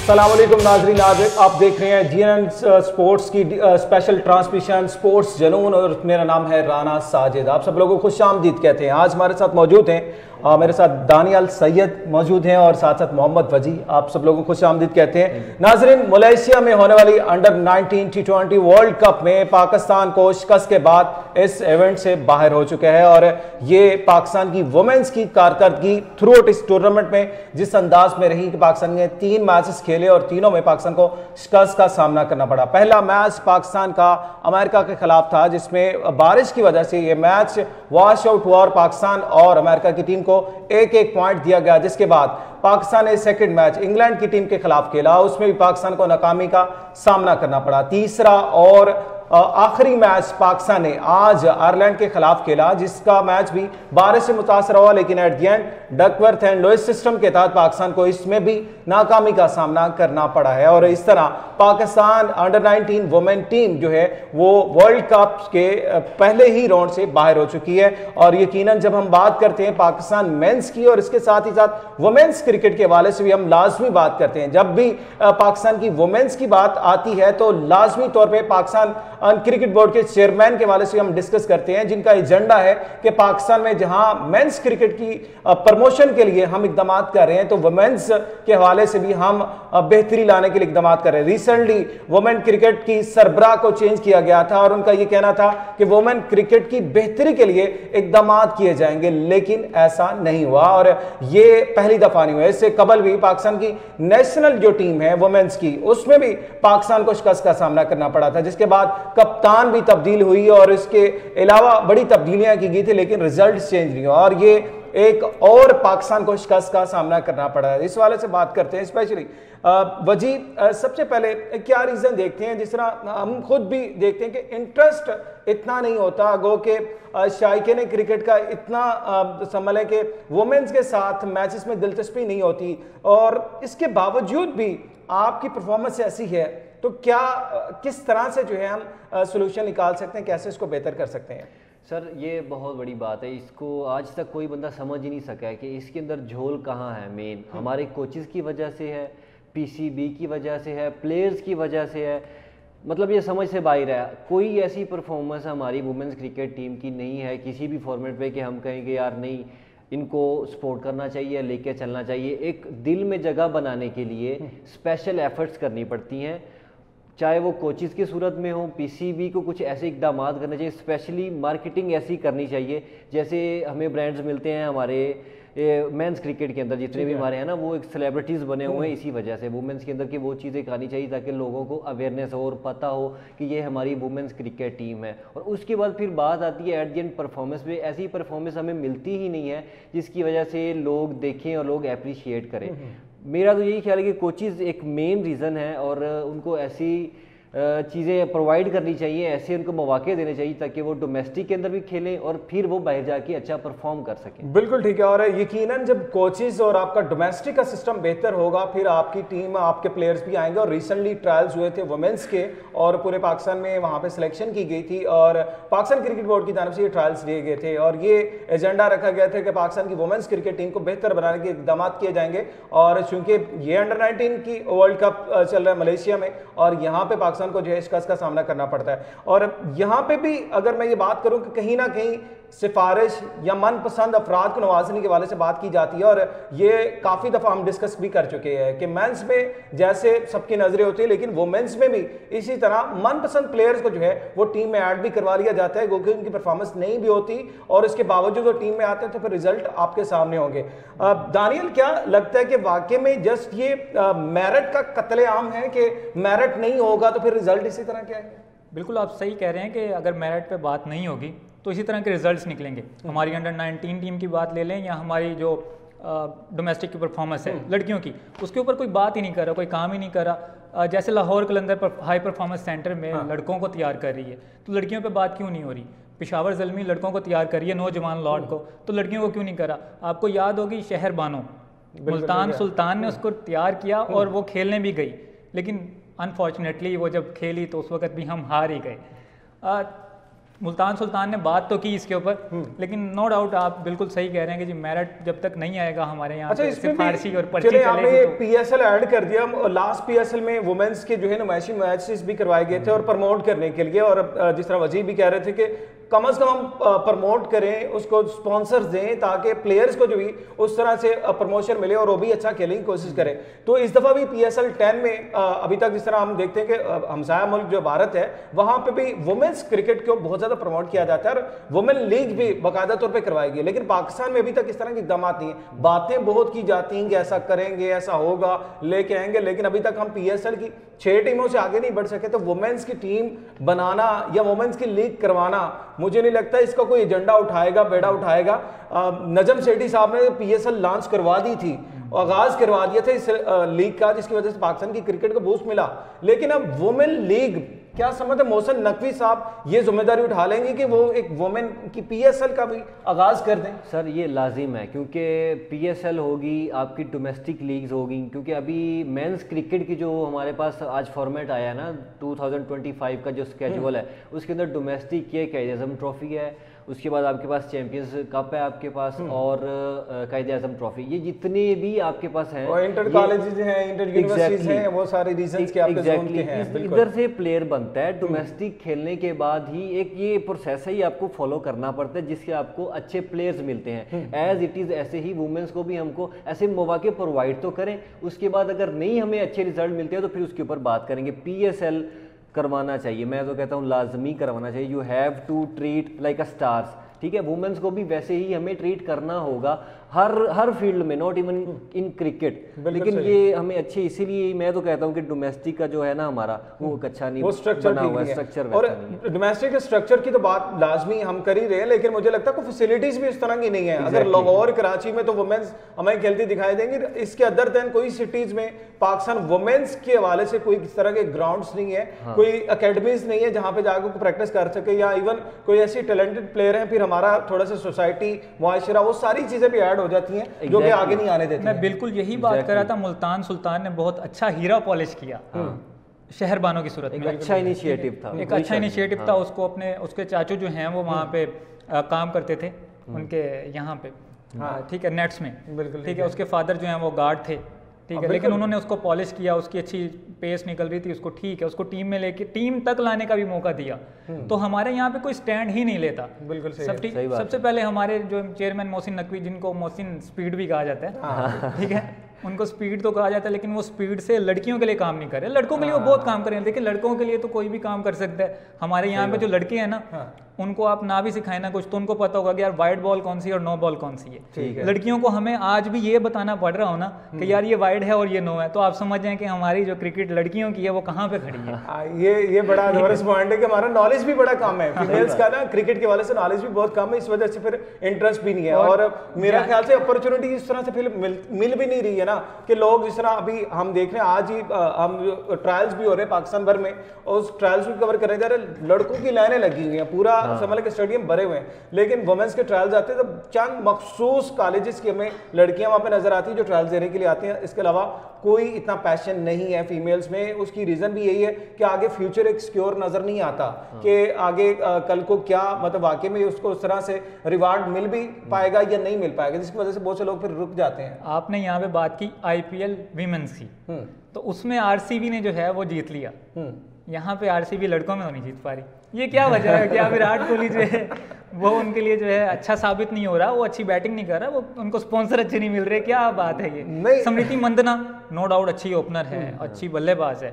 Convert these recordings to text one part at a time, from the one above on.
अस्सलाम वालेकुम नाज़रीन, आप देख रहे हैं जीएनएन स्पोर्ट्स की स्पेशल ट्रांसमिशन स्पोर्ट्स जनून और मेरा नाम है राना साजिद। आप सब लोगों को खुश आमदीद कहते हैं। आज हमारे साथ मौजूद हैं मेरे साथ दानियाल सैयद मौजूद हैं और साथ साथ मोहम्मद वजी। आप सब लोगों को खुश आमदीद कहते हैं। नाज़रीन, मलेशिया में होने वाली अंडर 19 T20 वर्ल्ड कप में पाकिस्तान को शिकस्त के बाद इस इवेंट से बाहर हो चुका है और ये पाकिस्तान की वुमेन्स की कारकर्दगी थ्रू आउट इस टूर्नामेंट में जिस अंदाज में रही कि पाकिस्तान ने 3 मैचेस खेले और तीनों में पाकिस्तान को शिकस्त का सामना करना पड़ा। पहला मैच पाकिस्तान का अमेरिका के खिलाफ था जिसमें बारिश की वजह से ये मैच वॉश आउट हुआ और पाकिस्तान और अमेरिका की टीम को एक एक पॉइंट दिया गया, जिसके बाद पाकिस्तान ने सेकंड मैच इंग्लैंड की टीम के खिलाफ खेला, उसमें भी पाकिस्तान को नाकामी का सामना करना पड़ा। तीसरा और आखिरी मैच पाकिस्तान ने आज आयरलैंड के खिलाफ खेला जिसका मैच भी बारिश से मुतासर हुआ, लेकिन at the end Duckworth and Lewis system के तहत पाकिस्तान को इसमें भी नाकामी का सामना करना पड़ा है और इस तरह पाकिस्तान अंडर 19 वुमेन टीम जो है वो वर्ल्ड कप के पहले ही राउंड से बाहर हो चुकी है। और यकीनन जब हम बात करते हैं पाकिस्तान मेंस की और इसके साथ ही साथ वुमेन्स क्रिकेट के हवाले से भी हम लाजमी बात करते हैं। जब भी पाकिस्तान की वुमेन्स की बात आती है तो लाजमी तौर पर पाकिस्तान क्रिकेट बोर्ड के चेयरमैन के हवाले से हम डिस्कस करते हैं, जिनका एजेंडा है कि पाकिस्तान में जहां मेंस क्रिकेट की प्रमोशन के लिए हम इकदाम कर रहे हैं तो वुमेन्स के हवाले से भी हम बेहतरी लाने के लिए इकदाम कर रहे हैं। रिसेंटली वुमेन क्रिकेट की सरबराह को चेंज किया गया था और उनका यह कहना था कि वुमेन क्रिकेट की बेहतरी के लिए इकदाम किए जाएंगे, लेकिन ऐसा नहीं हुआ और यह पहली दफा नहीं हुआ। इससे कबल भी पाकिस्तान की नेशनल जो टीम है वुमेन्स की उसमें भी पाकिस्तान को शिकस्त का सामना करना पड़ा था, जिसके बाद कप्तान भी तब्दील हुई और इसके अलावा बड़ी तब्दीलियां की गई थी, लेकिन रिजल्ट चेंज नहीं हुआ और ये एक और पाकिस्तान को शिकस्त का सामना करना पड़ा है। इस वाले से बात करते हैं स्पेशली वजी, सबसे पहले क्या रीजन देखते हैं, जिस तरह हम खुद भी देखते हैं कि इंटरेस्ट इतना नहीं होता, गो के शायकीन क्रिकेट का इतना समझ कि वुमेन्स के साथ मैचेस में दिलचस्पी नहीं होती और इसके बावजूद भी आपकी परफॉर्मेंस ऐसी है, तो क्या किस तरह से जो है हम सोल्यूशन निकाल सकते हैं, कैसे इसको बेहतर कर सकते हैं? सर ये बहुत बड़ी बात है, इसको आज तक कोई बंदा समझ ही नहीं सका है कि इसके अंदर झोल कहाँ है। मेन हमारे कोचेस की वजह से है, पीसीबी की वजह से है, प्लेयर्स की वजह से है, मतलब ये समझ से बाहर है। कोई ऐसी परफॉर्मेंस हमारी वुमेन्स क्रिकेट टीम की नहीं है किसी भी फॉर्मेट पे कि हम कहेंगे यार नहीं इनको सपोर्ट करना चाहिए, लेके चलना चाहिए। एक दिल में जगह बनाने के लिए स्पेशल एफर्ट्स करनी पड़ती हैं, चाहे वो कोचिज़ की सूरत में हो, पीसीबी को कुछ ऐसे इकदाम करने चाहिए, स्पेशली मार्केटिंग ऐसी करनी चाहिए जैसे हमें ब्रांड्स मिलते हैं हमारे मेंस क्रिकेट के अंदर जितने भी हमारे हैं ना, वो एक सेलिब्रिटीज़ बने हुए हैं इसी वजह से। वुमेंस के अंदर की वो चीज़ें आनी चाहिए ताकि लोगों को अवेयरनेस हो और पता हो कि ये हमारी वुमेंस क्रिकेट टीम है। और उसके बाद फिर बात आती है एट द एंड परफॉर्मेंस पे। ऐसी परफॉर्मेंस हमें मिलती ही नहीं है जिसकी वजह से लोग देखें और लोग अप्रिशिएट करें। मेरा तो यही ख्याल है कि कोचेज़ एक मेन रीज़न है और उनको ऐसी चीज़ें प्रोवाइड करनी चाहिए, ऐसे उनको मौके देने चाहिए ताकि वो डोमेस्टिक के अंदर भी खेलें और फिर वो बाहर जाके अच्छा परफॉर्म कर सकें। बिल्कुल ठीक है और यकीनन जब कोचेस और आपका डोमेस्टिक का सिस्टम बेहतर होगा फिर आपकी टीम आपके प्लेयर्स भी आएंगे। और रिसेंटली ट्रायल्स हुए थे वुमेन्स के और पूरे पाकिस्तान में वहाँ पे सिलेक्शन की गई थी और पाकिस्तान क्रिकेट बोर्ड की तरफ से ये ट्रायल्स लिए गए थे और ये एजेंडा रखा गया था कि पाकिस्तान की वुमेन्स क्रिकेट टीम को बेहतर बनाने के इकदाम किए जाएंगे। और चूंकि ये अंडर 19 की वर्ल्ड कप चल रहा है मलेशिया में और यहाँ पे पाकिस्तान को जो है शिकस्त का सामना करना पड़ता है और यहां पे भी अगर मैं ये बात करूं कि कहीं ना कहीं सिफारिश या मनपसंद अफराद को नवाजने के वाले से बात की जाती है और ये काफी दफा हम डिस्कस भी कर चुके हैं कि मेंस में जैसे सबकी नजरें होती है लेकिन वुमेन्स में भी इसी तरह मनपसंद प्लेयर्स को जो है वो टीम में ऐड भी करवा लिया जाता है क्योंकि उनकी परफॉर्मेंस नहीं भी होती और इसके बावजूद वो टीम में आते हैं तो फिर रिजल्ट आपके सामने होंगे। दानियल, क्या लगता है कि वाकई में जस्ट ये मेरिट का कत्लेआम है कि मेरिट नहीं होगा तो फिर रिजल्ट इसी तरह क्या है? बिल्कुल आप सही कह रहे हैं कि अगर मेरिट पे बात नहीं होगी तो इसी तरह के रिजल्ट्स निकलेंगे। हमारी अंडर 19 टीम की बात ले लें या हमारी जो डोमेस्टिक की परफॉर्मेंस है लड़कियों की, उसके ऊपर कोई बात ही नहीं कर रहा, कोई काम ही नहीं कर रहा। जैसे लाहौर कलंदर पर हाई परफॉर्मेंस सेंटर में लड़कों को तैयार कर रही है तो लड़कियों पे बात क्यों नहीं हो रही? पेशावर ज़ल्मी लड़कों को तैयार कर रही है, नौजवान लॉर्ड को, तो लड़कियों को क्यों नहीं करा? आपको याद होगी शहर बानो मुल्तान सुल्तान ने उसको तैयार किया और वो खेलने भी गई, लेकिन अनफॉर्चुनेटली वो जब खेली तो उस वक्त भी हम हार ही गए। मुल्तान सुल्तान ने बात तो की इसके ऊपर, लेकिन नो डाउट आप बिल्कुल सही कह रहे हैं कि जी मेरिट जब तक नहीं आएगा हमारे यहाँ। अच्छा, पे इसमें फारसी और भी पर्ची चले आपने चलेगी तो पीएसएल ऐड कर दिया। लास्ट पीएसएल में वुमेन्स के जो है नुमाइशी मैचेस भी करवाए गए थे और प्रमोट करने के लिए, और जिस तरह वजीह भी कह रहे थे कि कम से कम हम प्रमोट करें, उसको स्पॉन्सर्स दें ताकि प्लेयर्स को जो भी उस तरह से प्रमोशन मिले और वो भी अच्छा खेलने की कोशिश करें। तो इस दफा भी पीएसएल 10 में अभी तक जिस तरह हम देखते हैं कि हमसाया मुल्क जो भारत है वहां पे भी वुमेन्स क्रिकेट को बहुत ज्यादा प्रमोट किया जाता है और वुमेन लीग भी बाकायदा तौर पर करवाई गई। लेकिन पाकिस्तान में अभी तक इस तरह की इकदाम नहीं है। बातें बहुत की जाती हैं कि ऐसा करेंगे, ऐसा होगा, लेके आएंगे, लेकिन अभी तक हम पीएसएल की 6 टीमों से आगे नहीं बढ़ सके। तो वुमेन्स की टीम बनाना या वुमेन्स की लीग करवाना, मुझे नहीं लगता इसका कोई एजेंडा उठाएगा, बेड़ा उठाएगा। नजम सेठी साहब ने पीएसएल लॉन्च करवा दी थी, आगाज करवा दिया था इस लीग का, जिसकी वजह से पाकिस्तान की क्रिकेट को बूस्ट मिला। लेकिन अब वुमेन लीग, क्या समझते मोहसिन नकवी साहब ये जिम्मेदारी उठा लेंगे कि वो एक वुमेन की पीएसएल का भी आगाज कर दें? सर ये लाजिम है, क्योंकि पीएसएल होगी, आपकी डोमेस्टिक लीग्स होगी, क्योंकि अभी मेंस क्रिकेट की जो हमारे पास आज फॉर्मेट आया है ना 2025 का जो स्केड्यूल है, उसके अंदर डोमेस्टिक ये कायदे आज़म ट्रॉफी है, उसके बाद आपके पास चैंपियंस कप है आपके पास, और कायदे आज़म ट्रॉफी, ये जितने भी आपके पास हैं, और इंटर कॉलेजेस हैं, इंटर यूनिवर्सिटीज हैं, वो सारे रीजंस के आपके जोन के हैं। इधर से प्लेयर बनता है, डोमेस्टिक खेलने के बाद ही एक ये प्रोसेस है, ये आपको फॉलो करना पड़ता है, जिससे आपको अच्छे प्लेयर्स मिलते हैं। एज इट इज़ ऐसे ही वुमेन्स को भी हमको ऐसे मौके प्रोवाइड तो करें, उसके बाद अगर नहीं हमें अच्छे रिजल्ट मिलते हैं तो फिर उसके ऊपर बात करेंगे। पीएसएल करवाना चाहिए, मैं तो कहता हूँ लाजमी करवाना चाहिए। You have to treat like a stars, ठीक है। वुमेन्स को भी वैसे ही हमें ट्रीट करना होगा हर फील्ड में, नॉट इवन इन क्रिकेट। लेकिन ये हमें अच्छे, इसीलिए मैं तो कहता हूँ कि डोमेस्टिक का जो है ना हमारा वो अच्छा नहीं, वो स्ट्रक्चर बना हुआ है, स्ट्रक्चर। और डोमेस्टिक के स्ट्रक्चर की तो बात लाजमी हम कर ही रहे हैं, लेकिन मुझे लगता है कोई फैसिलिटीज भी इस तरह की नहीं है। अगर लाहौर कराची में तो वुमेन्स हमें खेलती दिखाई देंगी, इसके अदर देन कोई सिटीज में पाकिस्तान वुमेन्स के हवाले से कोई इस तरह के ग्राउंड्स नहीं है, कोई अकेडमीज नहीं है जहां पे जाकर प्रैक्टिस कर सके, या इवन कोई ऐसी टैलेंटेड प्लेयर है, फिर हमारा थोड़ा सा सोसाइटी मुआशरा, वो सारी चीजें भी ऐड हो जाती हैं जो कि आगे नहीं आने देती। मैं बिल्कुल यही बात कर रहा था। मुल्तान सुल्तान ने बहुत अच्छा हीरा पॉलिश किया शहरबानों की सूरत में। अच्छा इनिशिएटिव था, एक अच्छा इनिशिएटिव था। उसको अपने उसके चाचू जो हैं वो वहाँ पे काम करते थे उनके यहाँ पे, ठीक है, नेट्स में, ठीक है। उसके फादर जो हैं वो गार्ड थे, ठीक है, लेकिन उन्होंने उसको पॉलिश किया, उसकी अच्छी पेस निकल रही थी, उसको ठीक है, उसको टीम में लेके टीम तक लाने का भी मौका दिया। तो हमारे यहाँ पे कोई स्टैंड ही नहीं लेता। बिल्कुल सब ठीक। सबसे पहले हमारे जो चेयरमैन मोहसिन नकवी, जिनको मोहसिन स्पीड भी कहा जाता है, ठीक है, उनको स्पीड तो कहा जाता है, लेकिन वो स्पीड से लड़कियों के लिए काम नहीं कर रहे। लड़कों के लिए वो बहुत काम कर रहे हैं, देखिए लड़कों के लिए तो कोई भी काम कर सकता है। हमारे यहाँ पे जो लड़के हैं ना, उनको आप ना भी सिखाए ना कुछ, तो उनको पता होगा कि यार वाइड बॉल कौन सी है और नो बॉल कौन सी है। लड़कियों को हमें आज भी ये बताना पड़ रहा हो ना कि यार ये वाइड है और ये नो है, तो आप समझ जाएं कि हमारी जो क्रिकेट लड़कियों की है वो कहाँ पे खड़ी है। ये बड़ा नॉलेज पॉइंट है कि हमारा नॉलेज भी बड़ा कम है, फीमेल्स का ना क्रिकेट के वाले से नॉलेज भी बहुत कम है, इस वजह से फिर इंटरेस्ट भी नहीं है। और मेरा ख्याल से अपॉर्चुनिटी इस तरह से फिर मिल भी नहीं रही है ना, कि लोग जिस तरह अभी हम देख रहे हैं, आज ही हम ट्रायल्स भी हो रहे हैं पाकिस्तान भर में, और उस ट्रायल्स भी कवर करने जा रहे हैं, लड़कों की लाइनें लगी हुई हैं, पूरा समझ के स्टेडियम भरे हुए हैं। लेकिन वुमेन्स के ट्रायल्स आते हैं तो चंद मखसूस कॉलेजेस की हमें लड़कियां वहां पे नजर आती हैं जो ट्रायल्स देने के लिए आती हैं। इसके अलावा कोई इतना पैशन नहीं है फीमेल्स में। उसकी रीजन भी यही है कि आगे फ्यूचर एक सिक्योर नजर नहीं आता कि आगे कल को क्या, मतलब वाकई में उसको उस तरह से रिवार्ड मिल भी पाएगा या नहीं मिल पाएगा, जिसकी वजह से बहुत से लोग फिर रुक जाते हैं। आपने यहाँ पे बात की आईपीएल वीमेंस की, तो उसमें आरसीबी ने जो है वो जीत लिया। यहाँ पे आरसीबी लड़कों में नहीं जीत पा रही, ये क्या वजह है? क्या विराट कोहली जो है वो उनके लिए जो है अच्छा साबित नहीं हो रहा, वो अच्छी बैटिंग नहीं कर रहा, वो उनको स्पॉन्सर अच्छे नहीं मिल रहे, क्या बात है ये? स्मृति मंदना नो डाउट अच्छी ओपनर है, अच्छी बल्लेबाज है,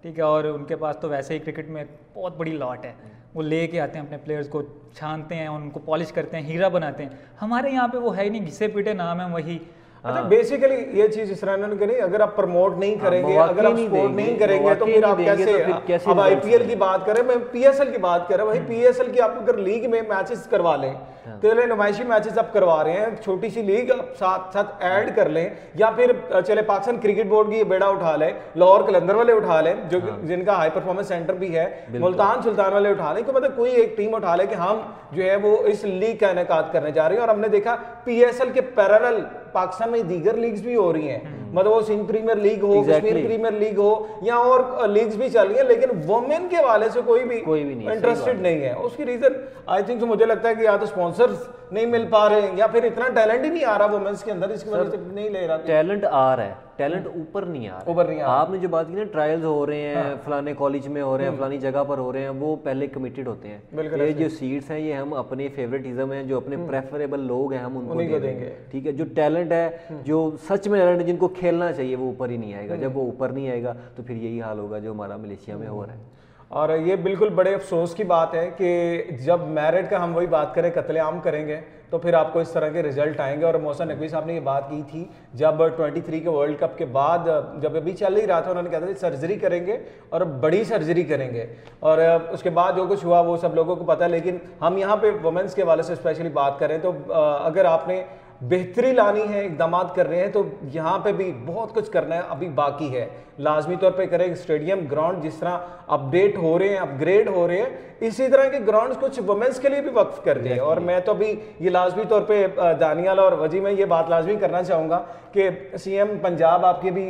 ठीक है, और उनके पास तो वैसे ही क्रिकेट में बहुत बड़ी लॉट है। वो लेके आते हैं अपने प्लेयर्स को, छानते हैं, उनको पॉलिश करते हैं, हीरा बनाते हैं। हमारे यहाँ पे वो है ही नहीं, घिसे पीटे नाम है वही। अच्छा, बेसिकली ये चीज इस तरह करी, अगर आप प्रमोट नहीं करेंगे, अगर आप सपोर्ट नहीं करेंगे तो फिर आप कैसे? अब आईपीएल की बात करें, मैं पीएसएल की बात कर रहा हूँ भाई। पीएसएल की आप अगर लीग में मैचेस करवा लें, तो नुमाइशी मैचेस आप करवा रहे हैं, छोटी सी लीग आप साथ साथ ऐड कर लें, या फिर चले पाकिस्तान क्रिकेट बोर्ड की बेड़ा उठा लें, लाहौर कलंदर वाले उठा लें, जो जिनका हाई परफॉर्मेंस सेंटर भी है, मुल्तान सुल्तान वाले उठा लें, मतलब कोई एक टीम उठा ले कि हम जो है वो इस लीग का इनेकाद करने जा रहे हैं। और हमने देखा पीएसएल के पैरेलल पाकिस्तान में दीगर लीग्स भी हो रही हैं, मतलब वो सिंध प्रीमियर लीग हो, कश्मीर प्रीमियर लीग हो या और लीग्स भी चल रही है, लेकिन वुमेन के हवाले से कोई भी नहीं इंटरेस्टेड नहीं है। उसकी रीजन आई थिंक मुझे लगता है कि या तो स्पॉन्सर्स नहीं मिल पा रहे हैं या फिर इतना टैलेंट ही नहीं आ रहा वुमेन्स के अंदर, इसकी वजह से नहीं ले रहा। टैलेंट आ रहा है, टैलेंट ऊपर नहीं आ रहा। आपने जो बात की ना, ट्रायल्स हो रहे हैं, फलाने कॉलेज में हो रहे हैं, फलानी जगह पर हो रहे हैं, वो पहले कमिटेड होते हैं। ये जो सीट्स हैं ये हम अपने फेवरेटिज्म हैं, जो अपने प्रेफरेबल लोग हैं हम उनको देंगे। ठीक है, जो टैलेंट है, जो सच में टैलेंट जिनको खेलना चाहिए वो ऊपर ही नहीं आएगा। जब वो ऊपर नहीं आएगा तो फिर यही हाल होगा जो हमारा मलेशिया में हो रहा है। और ये बिल्कुल बड़े अफसोस की बात है कि जब मैरिट का हम वही बात करें, कत्लेआम करेंगे, तो फिर आपको इस तरह के रिजल्ट आएंगे। और मोहसिन नकवी साहब ने ये बात की थी जब 23 के वर्ल्ड कप के बाद, जब अभी चल ही रहा था, उन्होंने कहा था सर्जरी करेंगे और बड़ी सर्जरी करेंगे, और उसके बाद जो कुछ हुआ वो सब लोगों को पता है। लेकिन हम यहाँ पे वुमेन्स के हवाले से स्पेशली बात करें तो अगर आपने बेहतरी लानी है, इकदाम कर रहे हैं, तो यहाँ पे भी बहुत कुछ करना है, अभी बाकी है। लाजमी तौर पे करें स्टेडियम ग्राउंड जिस तरह अपडेट हो रहे हैं, अपग्रेड हो रहे हैं, इसी तरह के ग्राउंड्स कुछ वुमेन्स के लिए भी वक्फ कर दिए। और मैं तो अभी ये लाजमी तौर पे दानियाल और वजी में ये बात लाजमी करना चाहूँगा कि सीएम पंजाब आपके भी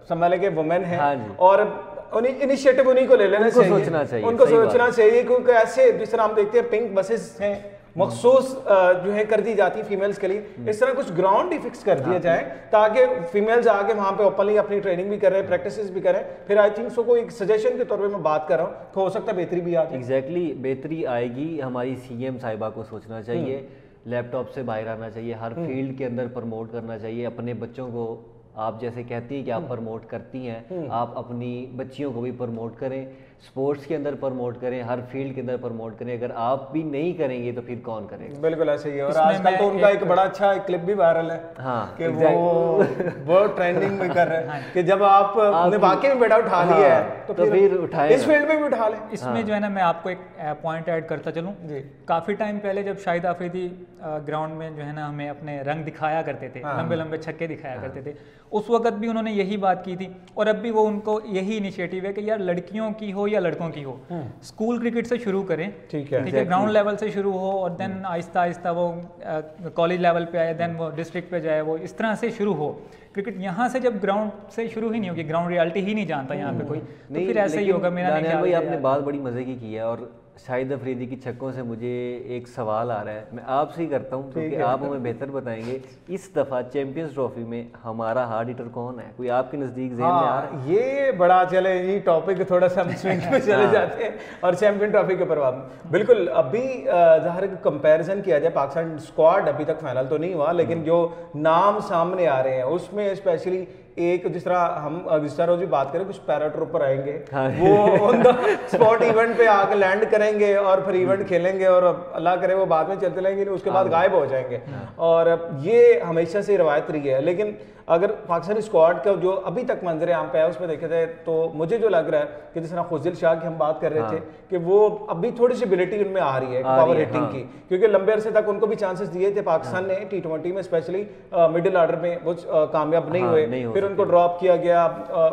संभाले के वुमेन हैं, और इनिशिएटिव उन्हीं को ले लेना चाहिए, उनको सोचना चाहिए, क्योंकि ऐसे जिस तरह हम देखते हैं पिंक बसेस हैं मखसूस जो है कर दी जाती है फीमेल्स के लिए, इस तरह कुछ ग्राउंड ही फिक्स कर दिया जाए ताकि फीमेल्स आके वहाँ पे ओपनली अपनी ट्रेनिंग भी करें, प्रैक्टिसेस भी करें। फिर आई थिंक सो को एक सजेशन के तौर पे मैं बात कर रहा हूँ, तो हो सकता है बेहतरी भी आ जाए। एग्जैक्टली, बेहतरी आएगी। हमारी सीएम साहिबा को सोचना चाहिए, लैपटॉप से बाहर आना चाहिए, हर फील्ड के अंदर प्रमोट करना चाहिए अपने बच्चों को। आप जैसे कहती हैं कि आप प्रमोट करती हैं, आप अपनी बच्चियों को भी प्रमोट करें, स्पोर्ट्स के अंदर प्रमोट करें, हर फील्ड के अंदर प्रमोट करें। अगर आप भी नहीं करेंगे तो फिर कौन करेगा? बिल्कुल ऐसे ही है। और आजकल तो उनका एक बड़ा अच्छा क्लिप भी वायरल है, हाँ, कि वो ट्रेंडिंग में कर रहे हैं कि जब आपने वाकई में बेटा उठा लिया है तो फिर उठाए, इस फील्ड में भी उठा लें। इसमें जो है ना, मैं आपको एक पॉइंट ऐड करता चलूँ। काफ़ी टाइम पहले जब शाहिद आफरीदी ग्राउंड में जो है ना हमें अपने रंग दिखाया करते थे, लंबे लंबे छक्के दिखाया करते थे, उस वक्त भी उन्होंने यही बात की थी। और अब भी वो उनको यही इनिशिएटिव है कि यार लड़कियों की हो या लड़कों की हो, स्कूल क्रिकेट से शुरू करें, ठीक है, ग्राउंड लेवल से शुरू हो, और देन आहिस्ता आहिस्ता वो कॉलेज लेवल पे आए, देन वो डिस्ट्रिक्ट पे जाए, वो इस तरह से शुरू हो क्रिकेट। यहाँ से जब ग्राउंड से शुरू ही नहीं होगी, ग्राउंड रियलिटी ही नहीं जानता यहाँ पे कोई, तो फिर ऐसे ही होगा। मेरा भाई आपने बात बड़ी मजे की है, और शाहिद अफरीदी की छक्कों से मुझे एक सवाल आ रहा है, मैं आपसे ही करता हूँ क्योंकि आप हमें बेहतर बताएंगे। इस दफ़ा चैंपियंस ट्रॉफी में हमारा हार्ड हिटर कौन है? कोई आपके नज़दीक ज़हन में आ रहा है? ये बड़ा चले, ये टॉपिक थोड़ा सा स्विंग में चले जाते हैं और चैंपियन ट्रॉफी के ऊपर बिल्कुल। अभी ज़ाहिर कंपैरिजन किया जाए, पाकिस्तान स्क्वाड अभी तक फाइनल तो नहीं हुआ, लेकिन जो नाम सामने आ रहे हैं उसमें स्पेशली एक, जिस तरह हम जिस तरह भी बात करें, कुछ पैराट्रूपर आएंगे, वो ऑन द स्पॉट इवेंट पे आके लैंड करेंगे और फिर इवेंट खेलेंगे, और अल्लाह करे वो बाद में चलते रहेंगे, उसके बाद गायब हो जाएंगे। और ये हमेशा से रवायत रही है। लेकिन अगर पाकिस्तानी स्क्वाड का जो अभी तक मंजर आम पे है उसमें देखे जाए तो मुझे जो लग रहा है कि जिस तरह खुजिल शाह की हम बात कर रहे थे कि वो अभी थोड़ी सी एबिलिटी उनमें आ रही है पावर हिटिंग की, क्योंकि लंबे अरसे तक उनको भी चांसेस दिए थे पाकिस्तान ने T20 में, स्पेशली मिडिल ऑर्डर में वो कामयाब नहीं हुए, फिर उनको ड्रॉप किया गया।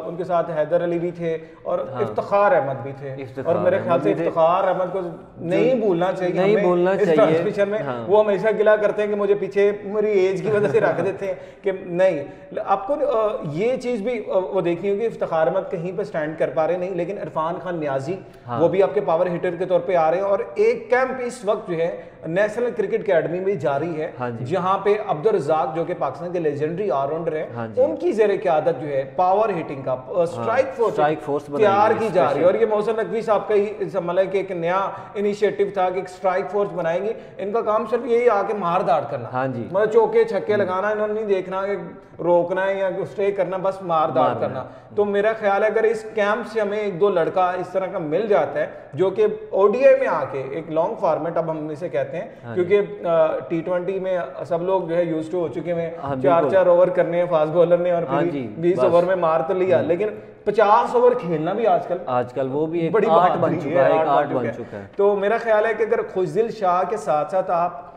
उनके साथ हैदर अली भी थे और इफ्तिखार अहमद भी थे, और मेरे ख्याल से इफ्तिखार अहमद को नहीं भूलना चाहिए, नहीं भूलना चाहिए। में वो हमेशा गिला करते हैं कि मुझे पीछे मेरी एज की वजह से रख देते हैं कि नहीं। आपको ये चीज भी वो देखनी होगी, इफ्तिखार अहमद कहीं पे स्टैंड कर पा रहे नहीं, लेकिन इरफान खान नियाजी वो भी आपके पावर हिटर के तौर पे आ रहे हैं। और एक कैंप इस वक्त जो है नेशनल क्रिकेट अकेडमी में जारी है, जहां पे अब्दुल रज़ाक जो कि पाकिस्तान के लेजेंडरी ऑलराउंडर हैं, उनकी ज़ेरे क़यादत जो है पावर हिटिंग का स्ट्राइक फोर्स तैयार की जा रही है। और ये मोहसिन नकवी साहब का ही मतलब कि एक नया इनिशिएटिव था कि एक स्ट्राइक फोर्स बनाएंगे। इनका काम सिर्फ यही आके मार दाड़ करना, मतलब चौके छक्के लगाना, इन्होंने नहीं देखना कि रोकना है या स्टे करना, बस मार दाड़ करना। तो मेरा ख्याल है अगर इस कैंप से हमें एक दो लड़का इस तरह का मिल जाता है जो कि ओडीआई में आके एक लॉन्ग फॉर्मेट, अब हम इसे कहते हैं क्योंकि T20 में सब लोग जो है यूज टू हो चुके हैं, 4-4 ओवर करने हैं फास्ट बॉलर ने और 20 ओवर में मार तो लिया, लेकिन 50 ओवर खेलना भी आजकल वो भी एक बड़ी आर्ट बन चुका है, एक आर्ट बन चुका है। तो मेरा ख्याल है कि अगर खुजिल शाह के साथ साथ आप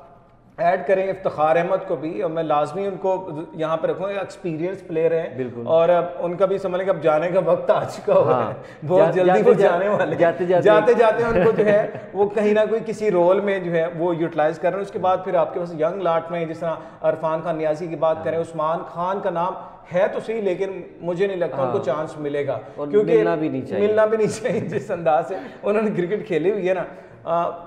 ऐड करें इफ्तिखार अहमद को भी, और मैं लाजमी उनको यहाँ पे रखूँगा, एक्सपीरियंस प्लेयर हैं और अब उनका भी समझ लें कि अब जाने का वक्त आ चुका हुआ है, बहुत जल्दी वो जाने वाले, जाते जाते उनको जो है वो कहीं ना कोई किसी रोल में जो है वो यूटिलाइज कर रहे हैं। उसके बाद फिर आपके पास यंग लाट में जिस तरह इरफान खान नियाजी की बात करें, उस्मान खान का नाम है तो सही, लेकिन मुझे नहीं लगता उनको चांस मिलेगा, क्योंकि मिलना भी नहीं चाहिए जिस अंदाज से उन्होंने क्रिकेट खेली हुई है ना।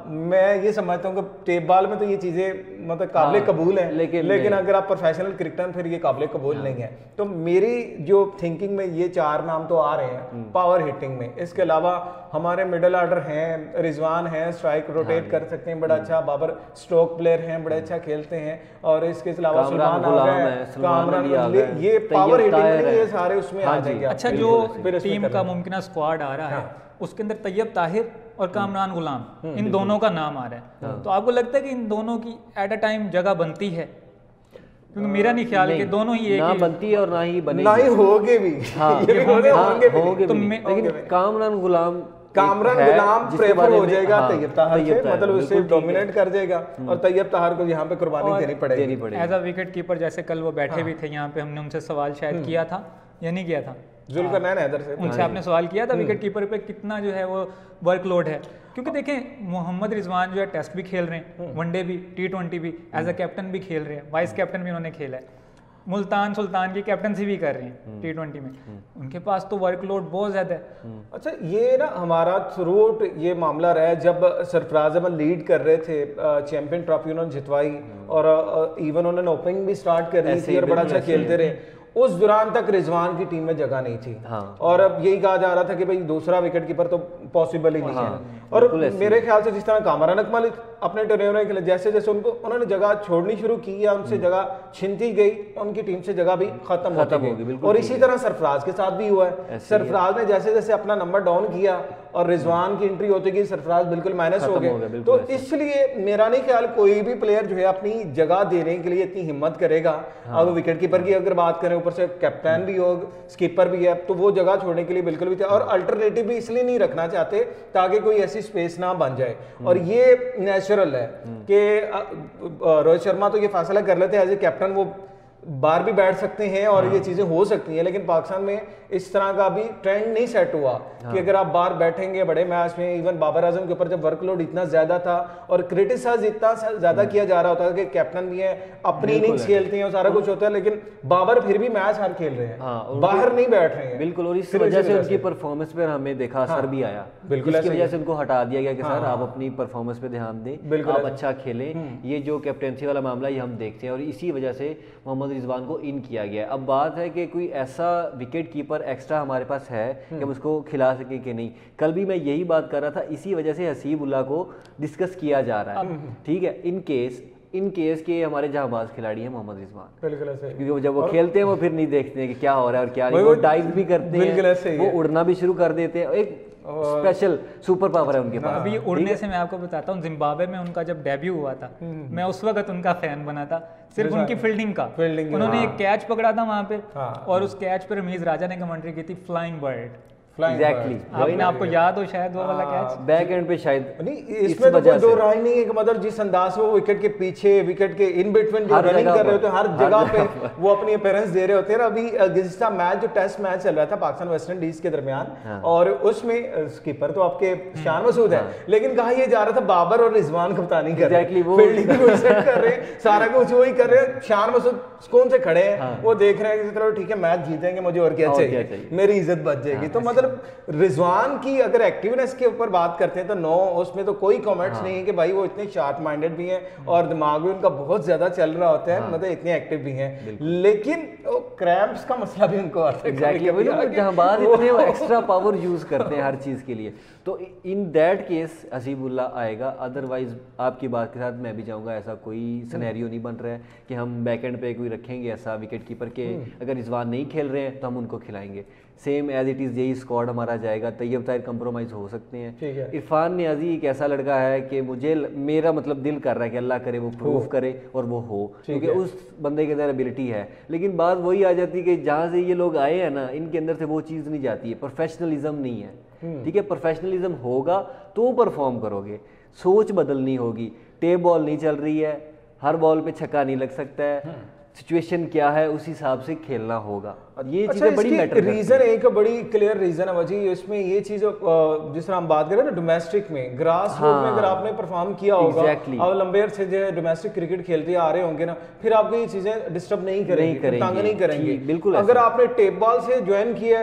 मैं ये समझता हूँ कि टेप बॉल में तो ये चीज़ें मतलब काबिल कबूल हैं, लेकिन अगर आप प्रोफेशनल क्रिकेटर फिर ये काबिल कबूल नहीं है। तो मेरी जो थिंकिंग में ये 4 नाम तो आ रहे हैं पावर हिटिंग में। इसके अलावा हमारे मिडल ऑर्डर हैं, रिजवान हैं, स्ट्राइक रोटेट कर सकते हैं बड़ा अच्छा, बाबर स्ट्रोक प्लेयर हैं, बड़ा अच्छा खेलते हैं, और इसके अलावा सुल्तान कामरान, ये पावर हिटिंग में ये सारे उसमें आ जाएंगे। अच्छा, जो टीम का मुमकिन स्क्वाड आ रहा है उसके अंदर तैयब ताहिर और कामरान गुलाम, इन दोनों का नाम आ रहा है, तो आपको लगता है कि इन दोनों की एट अ टाइम जगह बनती है? क्योंकि मेरा नहीं ख्याल कि दोनों ही एक ना बनती है और ना ही बनेगी, ना ही होगे भी। होंगे भी, लेकिन कामरान गुलाम प्रेफर हो जाएगा तैयब ताहिर से, मतलब उससे डोमिनेट कर जाएगा और तैयब ताहिर को यहाँ पे कुर्बानी देनी पड़ेगी एज अ विकेट कीपर। जैसे कल वो बैठे भी थे यहाँ पे, हमने उनसे सवाल शायद किया था या नहीं किया था, जुल्करनैन हैदर से उनसे आपने सवाल किया था विकेट कीपर पे कितना जो है वो वर्कलोड है, क्योंकि देखें मोहम्मद रिजवान जो है टेस्ट भी खेल रहे हैं, वनडे भी, T20 भी, एज अ कैप्टन भी खेल रहे हैं, वाइस कैप्टन भी उन्होंने खेला है, मुल्तान सुल्तान की कैप्टनसी भी कर रहे हैं T20 में, उनके पास तो वर्कलोड बहुत ज्यादा है। अच्छा, ये ना हमारा थ्रूआउट ये मामला रहा है, जब सरफराज अहमद लीड कर रहे थे, चैंपियन ट्रॉफी उन्होंने जितवाई और इवन उन्होंने ओपनिंग भी स्टार्ट कर दी थी और बड़ा अच्छा खेलते रहे, उस दौरान तक रिजवान की टीम में जगह नहीं थी। और अब यही कहा जा रहा था कि भाई दूसरा विकेट कीपर तो पॉसिबल ही नहीं है। और मेरे ख्याल से जिस तरह कामरान अकमल अपने टर्नओवर के लिए जैसे जैसे उन्होंने जगह छोड़नी शुरू की या उनसे जगह छिनती गई, उनकी टीम से जगह भी खत्म होगी। और इसी तरह सरफराज के साथ भी हुआ है, सरफराज ने जैसे जैसे अपना नंबर डाउन किया और रिजवान की एंट्री होती गई, सरफराज बिल्कुल माइनस हो गए। तो इसलिए मेरा नहीं ख्याल कोई भी प्लेयर जो है अपनी जगह देने के लिए इतनी हिम्मत करेगा। अब विकेट कीपर की अगर बात करें, ऊपर से कैप्टन भी हो, स्कीपर भी है, तो वो जगह छोड़ने के लिए बिल्कुल भी थे, और अल्टरनेटिव भी इसलिए नहीं रखना चाहते ताकि कोई ऐसी स्पेस ना बन जाए। और ये नेचुरल है कि रोहित शर्मा तो ये फैसला कर लेते हैं एज ए कैप्टन, वो बाहर भी बैठ सकते हैं और ये चीजें हो सकती हैं, लेकिन पाकिस्तान में इस तरह का अभी ट्रेंड नहीं सेट हुआ कि अगर आप बाहर बैठेंगे बड़े मैच में। इवन बाबर आजम के ऊपर जब वर्कलोड इतना ज्यादा था और क्रिटिसाइज इतना ज्यादा किया जा रहा होता है कि कैप्टन भी है, अपनी इनिंग्स खेलते हैं और सारा कुछ होता है, लेकिन बाबर फिर भी मैच हार खेल रहे हैं, बाहर नहीं बैठ रहे हैं। बिल्कुल, और इस वजह से उनकी परफॉर्मेंस पर हमें देखा असर भी आया, बिल्कुल इसकी वजह से उनको हटा दिया गया कि सर आप अपनी परफॉर्मेंस पे ध्यान दें, आप अच्छा खेलें। ये जो कैप्टनसी वाला मामला ये हम देखते हैं और इसी वजह से मोहम्मद रिजवान को इन किया गया। अब बात है कि कोई ऐसा विकेट कीपर एक्स्ट्रा हमारे पास है कि हम उसको खिला सके कि नहीं। कल भी मैं यही बात कर रहा था, इसी वजह से हसीबुल्लाह को डिस्कस किया जा रहा है, ठीक है, इन केस के हमारे जहांबाज खिलाड़ी हैं मोहम्मद रिजवान, क्योंकि जब वो खेलते हैं वो फिर नहीं देखते हैं कि क्या हो रहा है और क्या नहीं, वो डाइव भी करते हैं, वो उड़ना भी शुरू कर देते हैं, एक स्पेशल सुपर पावर है उनके पास। अभी उड़ने से मैं आपको बताता हूँ, जिम्बाब्वे में उनका जब डेब्यू हुआ था, मैं उस वक्त उनका फैन बना था, सिर्फ उनकी फील्डिंग का। उन्होंने एक कैच पकड़ा था वहां पे और उस कैच पर रमीज राजा ने कमेंट्री की थी, फ्लाइंग बर्ड। एग्जैक्टली, आपको याद हो शायद वो वाला कैच बैक एंड पे शायद नहीं, इसमें तो कोई दो राय नहीं है कि मतलब जिस अंदाज से वो विकेट के पीछे, विकेट के इन बिटवीन जो रनिंग कर रहे होते हैं, हर जगह पे वो अपनी अपीयरेंस दे रहे होते हैं। अभी गुज़िश्ता मैच जो टेस्ट मैच चल रहा था पाकिस्तान वेस्ट इंडीज के दरमियान, और उसमें स्कीपर तो आपके शान मसूद है, लेकिन कहा यह जा रहा था बाबर और रिजवान कप्तानी कर रहे हैं, फील्डिंग कर रहे हैं, सारा कुछ वही कर रहे हैं, शान मसूद सुकून से खड़े हैं, वो देख रहे हैं कि ठीक है मैच जीतेंगे, मुझे और क्या चाहिए, मेरी इज्जत बच जाएगी। तो मतलब रिजवान की अगर एक्टिवनेस के ऊपर बात करते हैं तो नो, उसमें तो कोई कमेंट्स नहीं है कि भाई वो इतने शार्प माइंडेड भी हैं और दिमाग भी उनका बहुत ज्यादा चल रहा होता है, मतलब इतने एक्टिव भी हैं, लेकिन क्रैम्प्स का मसला भी उनको आता है। एग्जैक्टली, जहांबाज इतने एक्स्ट्रा पावर यूज करते हैं हर चीज के लिए, तो इन दैट केस हसीबुल्लाह आएगा। अदरवाइज आपकी बात के साथ मैं भी जाऊंगा, ऐसा कोई सिनेरियो नहीं बन रहा है कि हम बैकएंड पे कोई रखेंगे ऐसा विकेट कीपर के, अगर रिजवान नहीं खेल रहे हैं तो हम उनको खिलाएंगे, सेम एज इट इज़ यही स्क्वाड हमारा जाएगा। तैयब ताहिर कंप्रोमाइज़ हो सकते हैं। इरफान नियाजी एक ऐसा लड़का है कि मेरा मतलब दिल कर रहा है कि अल्लाह करे वो प्रूव करे और वो हो, क्योंकि उस बंदे के अंदर एबिलिटी है, लेकिन बात वही आ जाती है कि जहाँ से ये लोग आए हैं ना, इनके अंदर से वो चीज़ नहीं जाती है, प्रोफेशनलिज्म नहीं है, ठीक है। प्रोफेशनलिज्म होगा तो परफॉर्म करोगे, सोच बदलनी होगी। टेप बॉल नहीं चल रही है, हर बॉल पे छक्का नहीं लग सकता है, सिचुएशन क्या है उस हिसाब से खेलना होगा। ये चीजें बड़ी मैटर करती हैं। रीजन एक बड़ी क्लियर रीजन है वजी, इसमें ये चीज जिस तरह हम बात करें ना डोमेस्टिक में, ग्रास रूट में अगर आपने परफॉर्म किया होगा, अब लंबे अरसे से जो डोमेस्टिक क्रिकेट खेलते आ रहे होंगे ना, फिर आपको ये चीजें डिस्टर्ब नहीं करेंगे, तंग नहीं करेंगे। बिल्कुल अगर आपने टेप बॉल से ज्वाइन किया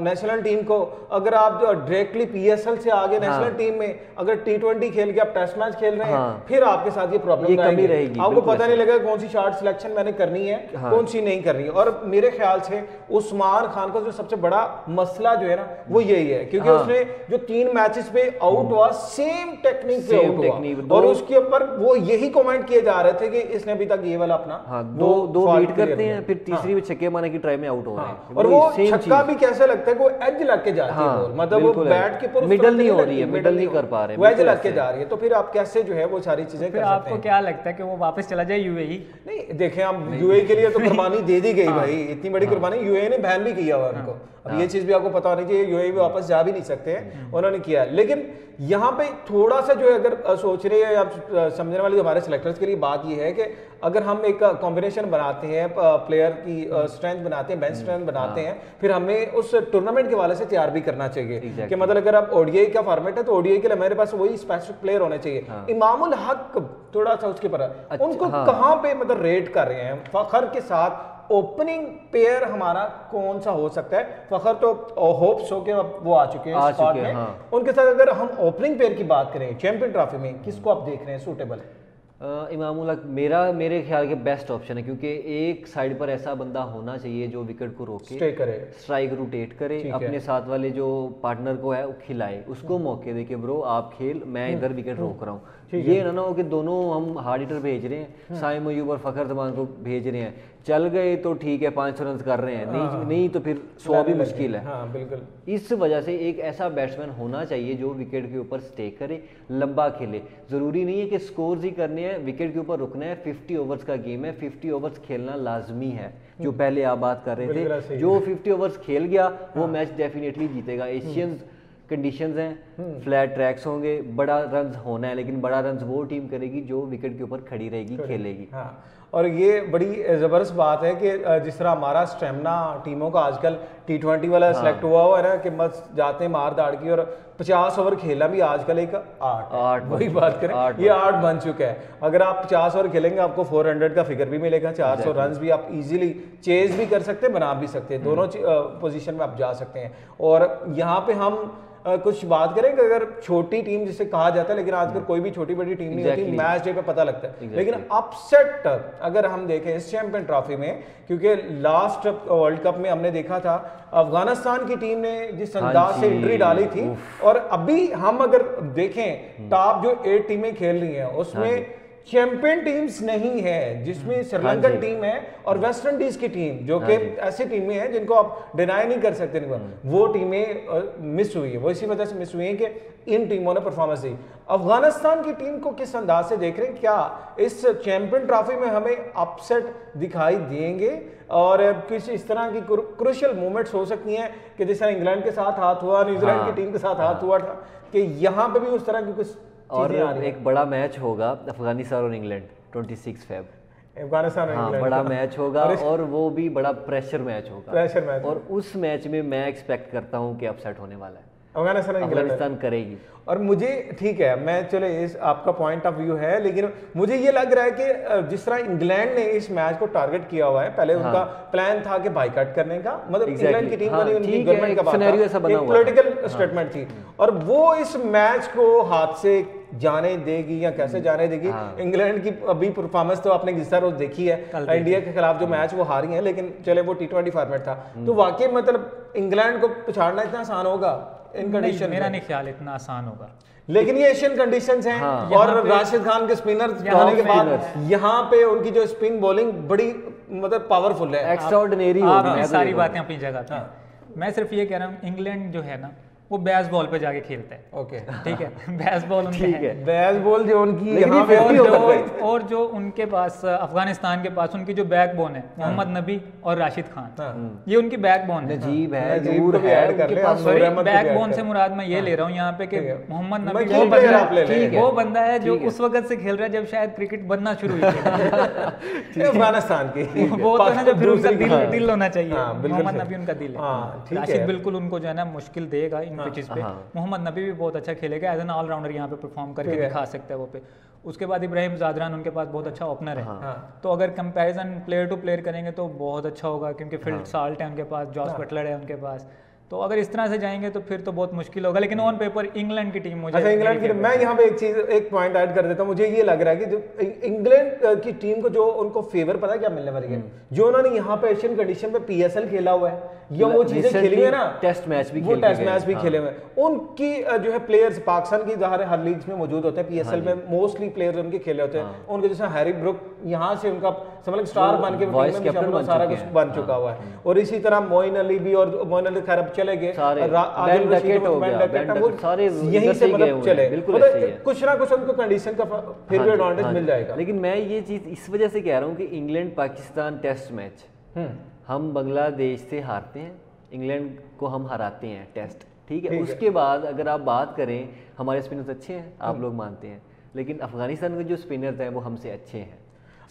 नेशनल टीम को, अगर आप डायरेक्टली PSL से आगे नेशनल टीम में अगर T20 खेल के आप टेस्ट मैच खेल रहे हैं, फिर आपके साथ ये प्रॉब्लम रहेगी, आपको पता नहीं लगेगा कौन सी शॉट सिलेक्शन मैंने करनी है, कौन सी नहीं करनी। और मेरे ख्याल से उस्मान खान का जो सबसे बड़ा मसला जो है ना वो यही है, क्योंकि उसने जो 3 मैचेस पे आउट हुआ सेम टेक्निक पे आउट हुआ, और उसके ऊपर वो यही कमेंट किए जा रहे थे कि इसने अभी तक ये वाला अपना दो बीट करते हैं, फिर तीसरी में छक्के मारने की ट्राई में आउट हो रहे हैं, और वो छक्का भी कैसे लगता है, वो एज लग के जाती है बॉल, मतलब वो बैट के ऊपर मिडल नहीं हो रही है, मिडल नहीं कर पा रहे, वो एज लग के जा रही है। तो फिर आप कैसे जो है वो सारी चीजें कर सकते हैं? आपको क्या लगता है कि वो वापस चला जाए UAE? नहीं देखें, हम UAE के लिए तो कुर्बानी दे दी गई भाई, इतनी बड़ी कुर्बानी UAE ने बैन भी किया हुआ उनको। अब ये चीज भी आपको पता होनी चाहिए, UAE वापस जा भी नहीं सकते हैं, उन्होंने किया। लेकिन यहाँ पे थोड़ा सा जो है अगर सोच रहे हैं या समझने वाली हमारे सिलेक्टर्स के लिए बात ये है कि अगर हम एक कॉम्बिनेशन बनाते हैं, प्लेयर की स्ट्रेंथ बनाते हैं, बेंच स्ट्रेंथ बनाते हैं, फिर हमें उस टूर्नामेंट के वाले से तैयार भी करना चाहिए कि मतलब अगर आप ODI का फॉर्मेट है तो ODI के लिए मेरे पास वही स्पेसिफिक प्लेयर होने चाहिए। इमामुल हक थोड़ा सा उसके पर उनको कहाँ पे मतलब रेट कर रहे हैं? फखर के साथ ओपनिंग पेयर हमारा कौन सा हो सकता है? फखर तो होप्स हो के वो आ चुके हैं स्क्वाड में, उनके साथ अगर हम ओपनिंग पेयर की बात करें चैंपियन ट्रॉफी में, किसको आप देख रहे हैं सूटेबल? इमामुल हक मेरे ख्याल के बेस्ट ऑप्शन है, क्योंकि एक साइड पर ऐसा बंदा होना चाहिए जो विकेट को रोके, स्टे करे, स्ट्राइक रोटेट करे, अपने साथ वाले जो पार्टनर को है वो खिलाए, उसको मौके दे के ब्रो आप खेल, मैं इधर विकेट रोक रहा हूँ। ये ना हो कि दोनों हम हार्ड हिटर भेज रहे हैं, साइम अयूब और फखर जमान को भेज रहे हैं, चल गए तो ठीक है 500 रन कर रहे हैं, नहीं तो फिर 100 भी मुश्किल है। बिल्कुल। इस वजह से एक ऐसा बैट्समैन होना चाहिए जो विकेट के ऊपर स्टे करे, लंबा खेले। जरूरी नहीं है कि स्कोर्स ही करने हैं, विकेट के ऊपर रुकना है। 50 ओवर्स का गेम है, 50 ओवर्स खेलना लाजमी है, जो पहले आप बात कर रहे थे। जो 50 ओवर्स खेल गया वो मैच डेफिनेटली जीतेगा। एशियन कंडीशंस हैं, फ्लैट ट्रैक्स होंगे, बड़ा रन होना है, लेकिन बड़ा रन वो टीम करेगी जो विकेट के ऊपर खड़ी रहेगी, खेलेगी। और ये बड़ी ज़बरदस्त बात है कि जिस तरह हमारा स्टेमिना टीमों का आजकल T20 वाला सिलेक्ट हुआ है ना, कि बस जाते मार दाड़ की, और 50 ओवर खेलना भी आजकल एक आर्ट वही बात करें, ये आर्ट बन चुका है। अगर आप 50 ओवर खेलेंगे आपको 400 का फिगर भी मिलेगा, 400 रन भी आप इजीली चेज भी कर सकते हैं, बना भी सकते हैं, दोनों पोजीशन में आप जा सकते हैं। और यहाँ पे हम कुछ बात करें कि अगर छोटी टीम जिसे कहा जाता है, लेकिन आजकल कोई भी छोटी बड़ी टीम नहीं होती, मैच डे पे पता लगता है। लेकिन अपसेट अगर हम देखें इस चैंपियन ट्रॉफी में, क्योंकि लास्ट वर्ल्ड कप में हमने देखा था अफगानिस्तान की टीम ने जिस अंदाज से एंट्री डाली थी, और अभी हम अगर देखें टॉप जो 8 टीमें खेल रही हैं उसमें चैंपियन टीम्स नहीं है, जिसमें श्रीलंकन टीम है और वेस्ट इंडीज की टीम, जो कि ऐसी टीमें हैं जिनको आप डिनाई नहीं कर सकते, वो टीमें मिस हुई है। वो इसी वजह से मिस हुई है कि इन टीमों ने परफॉर्मेंस दी। अफगानिस्तान की टीम को किस अंदाज से देख रहे हैं? क्या इस चैंपियन ट्रॉफी में हमें अपसेट दिखाई देंगे और किस इस तरह की क्रूशियल मूवमेंट्स हो सकती हैं कि जिस तरह इंग्लैंड के साथ हाथ हुआ, न्यूजीलैंड की टीम के साथ हाथ हुआ था, कि यहाँ पे भी उस तरह की कुछ और एक बड़ा मैच होगा अफगानिस्तान और इंग्लैंड 26 फेब, अफगानिस्तान और इंग्लैंड बड़ा मैच होगा, और वो भी बड़ा प्रेशर मैच होगा, और उस मैच में मैं एक्सपेक्ट करता हूँ कि अपसेट होने वाला है, अफगानिस्तान करेगी। और मुझे ठीक है, मैं चले इस आपका पॉइंट ऑफ व्यू है, लेकिन मुझे ये लग रहा है कि जिस तरह इंग्लैंड ने इस मैच को टारगेट किया हुआ है, पहले उनका प्लान था कि बाइकआउट करने का, मतलब इंग्लैंड की टीम को नहीं, उनकी गवर्नमेंट का बात था, एक पॉलिटिकल स्टेटमेंट थी, और वो इस मैच को हाथ से जाने देगी या कैसे जाने देगी। इंग्लैंड की अभी परफॉर्मेंस तो आपने जिस तरह देखी है, इंडिया के खिलाफ जो मैच वो हारी है, लेकिन चले वो T20 फॉर्मेट था, तो वाकई मतलब इंग्लैंड को पछाड़ना इतना आसान होगा इन कंडीशन? मेरा नहीं ख्याल इतना आसान होगा, लेकिन ये एशियन कंडीशंस हैं। और राशिद खान के स्पिनर होने के बाद यहाँ पे उनकी जो स्पिन बॉलिंग बड़ी मतलब पावरफुल है, एक्स्ट्राऑर्डिनरी। आपने सारी बातें अपनी जगह पे। मैं सिर्फ ये कह रहा हूँ, इंग्लैंड जो है ना वो बैस बॉल पे जाके खेलता है। ओके ठीक है, बैस बॉल उनके ठीक है। है। बैस बॉल जो उनकी लेकिन यहाँ पे और जो उनके पास अफगानिस्तान के पास उनकी जो बैकबोन है मोहम्मद नबी और राशिद खान, ये उनकी बैकबोन है। नजीब है, नजीब नूर को भी है, ऐड कर उनके ले, पास आप नूर अहमद को भी ऐड बैकबोन कर से ले। मुराद मैं ये ले रहा हूँ यहाँ पे कि मोहम्मद नबी मैं player आप ले लें। वो बंदा है जो उस वक्त से खेल रहा है जब शायद क्रिकेट बनना शुरू हुई थी। अफगानिस्तान की वो तो ना जो फिर उनका दिल होना चाहिए। हाँ, बिल्कुल मोहम्मद सही। नबी उनका दिल हाँ, है। ठीक राशिद है। बिल्कुल उनको जो है ना मुश्किल देगा इन पिचेस पे। मोहम्मद नबी भी बहुत अच्छा खेलेगा, एज एन ऑलराउंडर यहाँ पे परफॉर्म करके दिखा सकता है वो पे। उसके बाद इब्राहिम ज़ादरान उनके पास बहुत अच्छा ओपनर है। तो अगर कंपैरिजन प्लेयर टू प्लेयर करेंगे तो बहुत अच्छा होगा, क्योंकि फील्ड साल्ट है उनके पास, जॉस बटलर है उनके पास। तो अगर इस तरह से जाएंगे तो फिर तो बहुत मुश्किल होगा। लेकिन ऑन पेपर इंग्लैंड की टीम मुझे अच्छा, इंग्लैंड की मैं यहाँ पे एक पॉइंट ऐड कर देता हूँ। मुझे ये लग रहा है कि जो इंग्लैंड की टीम को जो उनको फेवर पता है क्या मिलने वाली है, जो उन्होंने यहाँ पे एशियन कंडीशन पे PSL खेला हुआ है या वो चीजें खेली हुई है ना, टेस्ट मैच भी वो टेस्ट मैच भी खेले हुए हैं उनकी जो है प्लेयर्स पाकिस्तान की हर लीग्स में मौजूद होते हैं। PSL में मोस्टली प्लेयर्स उनके खेले होते हैं। उनके जैसे हैरी ब्रुक यहाँ से उनका समझ स्टार बन के वाइस कैप्टन बन सारा चुके कुछ हैं। बन चुका हुआ है। और इसी तरह मोइन अली भी, और मोइन अली खैर अब चले गए, बेन डकेट हो गया, बेन डकेट, सारे यहीं इधर से ही गए मतलब हुए चले, हैं, बिल्कुल ऐसे ही है। कुछ ना कुछ उनको कंडीशन का फिर भी एडवांटेज मिल जाएगा। लेकिन मैं ये चीज इस वजह से कह रहा हूँ कि इंग्लैंड पाकिस्तान टेस्ट मैच हम बांग्लादेश से हारते हैं, इंग्लैंड को हम हराते हैं टेस्ट, ठीक है। उसके बाद अगर आप बात करें, हमारे स्पिनर्स अच्छे हैं, आप लोग मानते हैं, लेकिन अफगानिस्तान के जो स्पिनर्स हैं वो हमसे अच्छे हैं।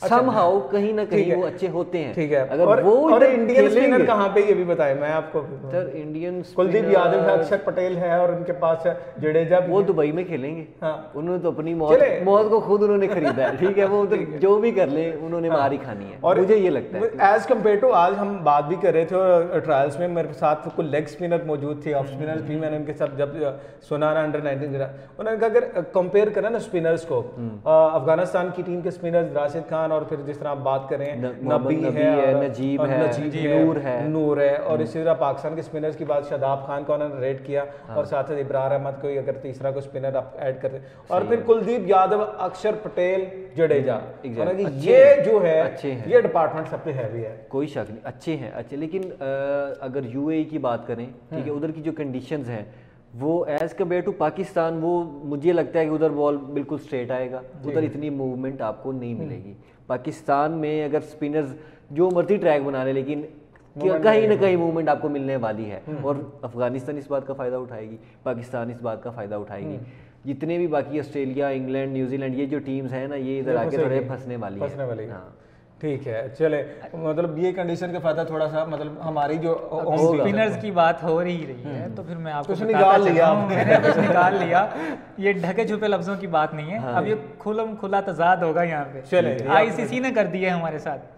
समहाउ कहीं ना कहीं वो अच्छे होते हैं। ठीक है। अगर और, वो और इंडियन स्पिनर कहाँ पे ये भी बताएं मैं आपको। सर इंडियन कुलदीप यादव है, अक्षर पटेल है, और उनके पास है जडेजा भी वो है। दुबई में खेलेंगे। हाँ। उन्होंने तो अपनी मौत को खुद उन्होंने खरीदा है, ठीक है। वो उधर जो भी कर ले उन्होंने मार ही खानी है, और मुझे ये लगता है एज कम्पेयर टू आज हम बात भी कर रहे थे और ट्रायल्स में मेरे साथ कुछ लेग स्पिनर मौजूद थे, ऑफ स्पिनर्स भी मैंने उनके साथ जब सुना ना अंडर-19 उन्होंने कहा अगर कंपेयर करें ना स्पिनर्स को, अफगानिस्तान की टीम के स्पिनर्स राशिद खान, और फिर जिस तरह बात करें नबी है, नजीब है, नूर है, और इसी तरह पाकिस्तान के स्पिनर्स की बात शादाब खान को उन्होंने रेट किया, और साथ साथ इब्रार अहमद को अगर तीसरा कोई स्पिनर आप ऐड करते, और फिर कुलदीप यादव, अक्षर पटेल, जडेजा, ये जो है ये डिपार्टमेंट सबसे हैवी है, कोई शक नहीं, अच्छे हैं अच्छे। लेकिन अगर यूएई की बात करें, ठीक है, उधर की जो कंडीशंस हैं वो एज कम्पेयर टू पाकिस्तान, वो मुझे लगता है कि उधर बॉल बिल्कुल स्ट्रेट आएगा, उधर इतनी मूवमेंट आपको नहीं मिलेगी। पाकिस्तान में अगर स्पिनर्स जो मर्जी ट्रैक बना ले, लेकिन कहीं ना कहीं मूवमेंट आपको मिलने वाली है, और अफगानिस्तान इस बात का फ़ायदा उठाएगी, पाकिस्तान इस बात का फ़ायदा उठाएगी। जितने भी बाकी ऑस्ट्रेलिया, इंग्लैंड, न्यूजीलैंड, ये जो टीम्स हैं ना, ये इधर आके थोड़े फंसने वाली है। हाँ, ठीक है, चले, मतलब ये कंडीशन का फायदा थोड़ा सा, मतलब हमारी जो स्पिनर्स की बात हो रही है, तो फिर मैं आपको कुछ निकाल लिया, मैंने कुछ निकाल लिया। ये ढके छुपे लफ्जों की बात नहीं है, अब ये खुला तजाद होगा यहाँ पे। चले, ICC ने कर दिया है हमारे साथ।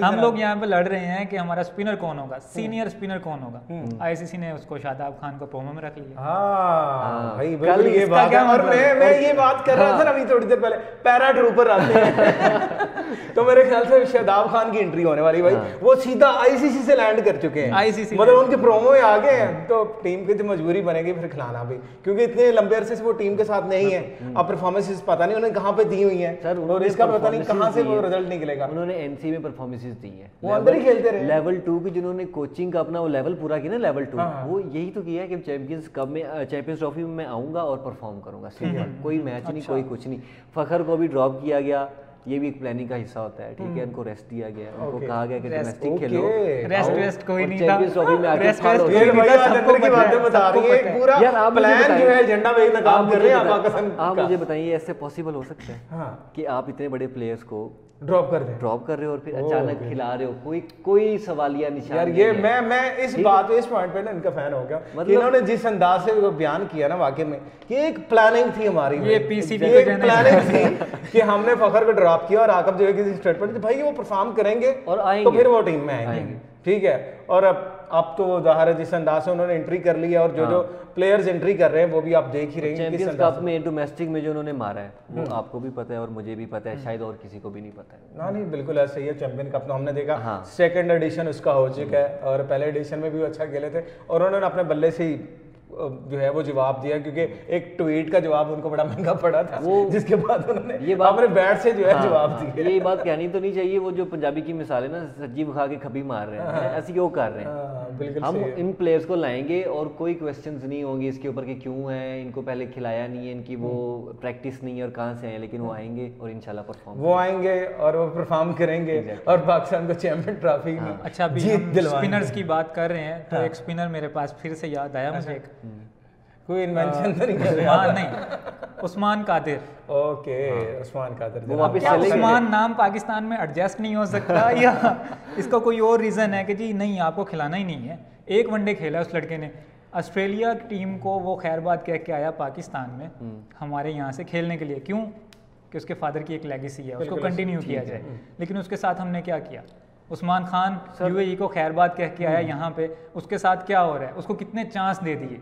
हम लोग यहाँ पे लड़ रहे हैं कि हमारा स्पिनर कौन होगा, सीनियर स्पिनर कौन होगा। ICC ने उसको शादाब खान को प्रोमो में रख लिया। हाँ भाई, बिल्कुल ये बात है। और मैं ये बात कर रहा था ना अभी थोड़ी देर पहले, पैरा ट्रूपर आते हैं तो मेरे ख्याल से शादाब खान की एंट्री होने वाली भाई। वो सीधा ICC से लैंड कर चुके हैं, ICC मतलब उनके प्रोमो में आ गए हैं, तो टीम की तो मजबूरी बनेगी फिर खिलाना भी, क्योंकि इतने लंबे अरसे से वो टीम के साथ नहीं है। अब परफॉर्मेंसेस पता नहीं उन्हें कहाँ पे दी हुई है, और इसका पता नहीं कहाँ से वो रिजल्ट निकलेगा। उन्होंने NC में परफॉर्मेंसेस दी है, वो अंदर ही खेलते रहे। लेवल 2 की जिन्होंने कोचिंग का अपना वो लेवल पूरा किया ना, लेवल 2, वो यही तो किया है कि चैंपियंस कप में, चैंपियंस ट्रॉफी में मैं आऊंगा और परफॉर्म करूंगा, सिंपल। कोई मैच नहीं, कोई कुछ नहीं। फखर को भी ड्रॉप किया गया, ये भी एक प्लानिंग का हिस्सा होता है, ठीक है। उनको रेस्ट दिया गया, उनको कहा गया कि डोमेस्टिक खेलो, रेस्ट कोई नहीं था, चैंपियंस ट्रॉफी में आके खड़ो। ये भैया अंदर की बातें बता रही है, पूरा प्लान जो है एजेंडा में नाकाम कर रहे हैं पाकिस्तान का। आप मुझे बताइए, ऐसे पॉसिबल हो सकता है कि आप इतने बड़े प्लेयर्स को ड्रॉप कर दें, ड्रॉप कर रहे हो और फिर अचानक खिला रहे हो, कोई सवालिया निशान यार। ये मैं इस पॉइंट पे ना इनका फैन हो गया, मतलब इन्होंने जिस अंदाज से वो बयान किया ना, वाकई में ये एक प्लानिंग थी हमारी, ये PCB एक प्लानिंग थी कि हमने फखर को ड्रॉप किया, और आकब जो है किसी स्टेटमेंट भाई वो परफॉर्म करेंगे और आएंगे, तो फिर वो टीम में आएंगे, ठीक है। और अब तो ज़ाहिर है जिस अंदाज से उन्होंने एंट्री कर ली है, और जो प्लेयर्स एंट्री कर रहे हैं वो भी आप देख ही रहे हैं। चैंपियंस कप में डोमेस्टिक में जो उन्होंने मारा है, वो आपको भी पता है और मुझे भी पता है, शायद और किसी को भी नहीं पता है ना। नहीं, बिल्कुल ऐसा ही है। चैंपियन कप तो हमने देखा, सेकंड एडिशन उसका हो चुका है, और पहले एडिशन में भी वो अच्छा खेले थे, और उन्होंने अपने बल्ले से ही जो है वो जवाब दिया, क्योंकि एक ट्वीट का जवाब उनको बड़ा महंगा पड़ा था, जिसके बाद उन्होंने ये अपने बैट से जो है जवाब दिया। ये बात कहनी तो नहीं चाहिए, वो जो पंजाबी की मिसाल है ना, सज्जी खा के खबी मार रहे हैं, ऐसी क्यों कर रहे हैं, बिल्कुल हम सही है। इन प्लेयर्स को लाएंगे और कोई क्वेश्चंस नहीं होंगे इसके ऊपर कि क्यों है, इनको पहले खिलाया नहीं है, इनकी वो प्रैक्टिस नहीं है और कहाँ से आए, लेकिन वो आएंगे और इंशाल्लाह परफॉर्म वो आएंगे और वो परफॉर्म करेंगे और पाकिस्तान को चैंपियन ट्रॉफी में अच्छा, अभी जीत हम दिलवाएंगे। स्पिनर्स की बात कर रहे हैं तो एक स्पिनर मेरे पास फिर से याद आया मुझे, एक कोई इन्वेंशन तो नहीं कर रहे उस्मान नहीं, उस्मान कादिर। ओके, उस्मान कादिर वो वापस क्या चले गए। उस्मान नाम पाकिस्तान में एडजस्ट नहीं हो सकता या इसका कोई और रीज़न है कि जी नहीं आपको खिलाना ही नहीं है? एक वनडे खेला उस लड़के ने, ऑस्ट्रेलिया की टीम को वो खैरबाद कह के आया पाकिस्तान में हमारे यहाँ से खेलने के लिए। क्यों? कि उसके फादर की एक लेगेसी है, उसको कंटिन्यू किया जाए। लेकिन उसके साथ हमने क्या किया? उस्मान खान यूएई को खैरबाद कह के आया यहाँ पे, उसके साथ क्या हो रहा है? उसको कितने चांस दे दिए?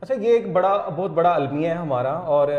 अच्छा, ये एक बहुत बड़ा अलमिया है हमारा, और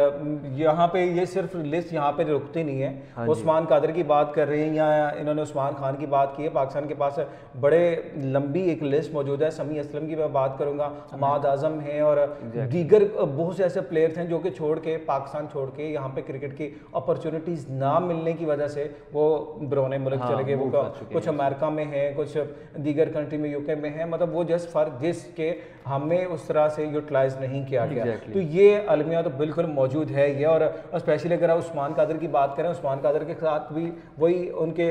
यहाँ पे ये सिर्फ लिस्ट यहाँ पे रुकती नहीं है। उस्मान कादर की बात कर रहे हैं या इन्होंने उस्मान खान की बात की है। पाकिस्तान के पास बड़े लंबी एक लिस्ट मौजूद है। समी असलम की मैं बात करूँगा, हमाद आजम है और दीगर बहुत से ऐसे प्लेयर्स हैं जो कि छोड़ के पाकिस्तान छोड़ के यहाँ पे क्रिकेट की अपॉर्चुनिटीज़ ना मिलने की वजह से वो बरोने मुल्क चले गए। वो कुछ अमेरिका में है, कुछ दीगर कंट्री में, यूके में है। मतलब वो जस्ट फर्क जिसके हमें उस तरह से यूटिलाइज नहीं किया गया। तो ये अलमिया तो बिल्कुल मौजूद है ये। और स्पेशली अगर आप उस्मान कादर की बात करें, उस्मान कादर के साथ भी वही उनके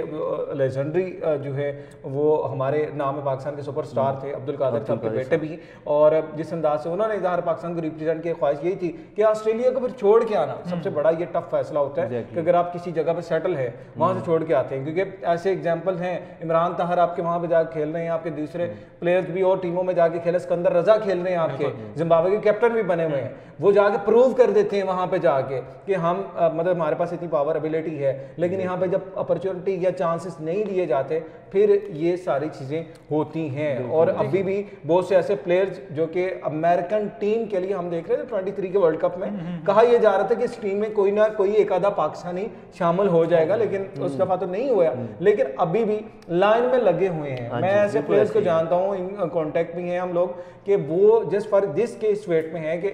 लेजेंडरी जो है वो हमारे नाम में पाकिस्तान के सुपरस्टार थे, अब्दुल कादर साहब के बेटे भी। और जिस अंदाज से उन्होंने इज़हार पाकिस्तान को रिप्रेजेंट की ख्वाहिश यही थी कि ऑस्ट्रेलिया को फिर छोड़ के आना सबसे बड़ा ये टफ फैसला होता है कि अगर आप किसी जगह पर सेटल है वहाँ से छोड़ के आते हैं। क्योंकि ऐसे एग्जाम्पल हैं, इमरान ताहर आपके वहाँ पर जाकर खेल रहे हैं, आपके दूसरे प्लेयर्स भी और टीमों में जाके खेले, सिकंदर रजा खेल रहे हैं आपके, जिम्बाब्वे के कैप्टन भी बने हुए हैं। वो जाके प्रूव कर देते हैं वहाँ पे जाके कि हम मतलब हमारे पास इतनी पावर एबिलिटी है। लेकिन यहाँ पे जब अपॉर्चुनिटी या चांसेस नहीं दिए जाते फिर ये सारी चीज़ें होती हैं। और अभी भी बहुत से ऐसे प्लेयर्स जो कि अमेरिकन टीम के लिए हम देख रहे थे 23 के वर्ल्ड कप में, कहा यह जा रहा था कि इस टीम में कोई ना कोई एक आधा पाकिस्तानी शामिल हो जाएगा, लेकिन उस दफ़ा तो नहीं हुआ। लेकिन अभी भी लाइन में लगे हुए हैं। मैं ऐसे प्लेयर्स को जानता हूँ, इन कॉन्टेक्ट भी हैं हम लोग, कि वो जस्ट फॉर दिस के स्वेट में है कि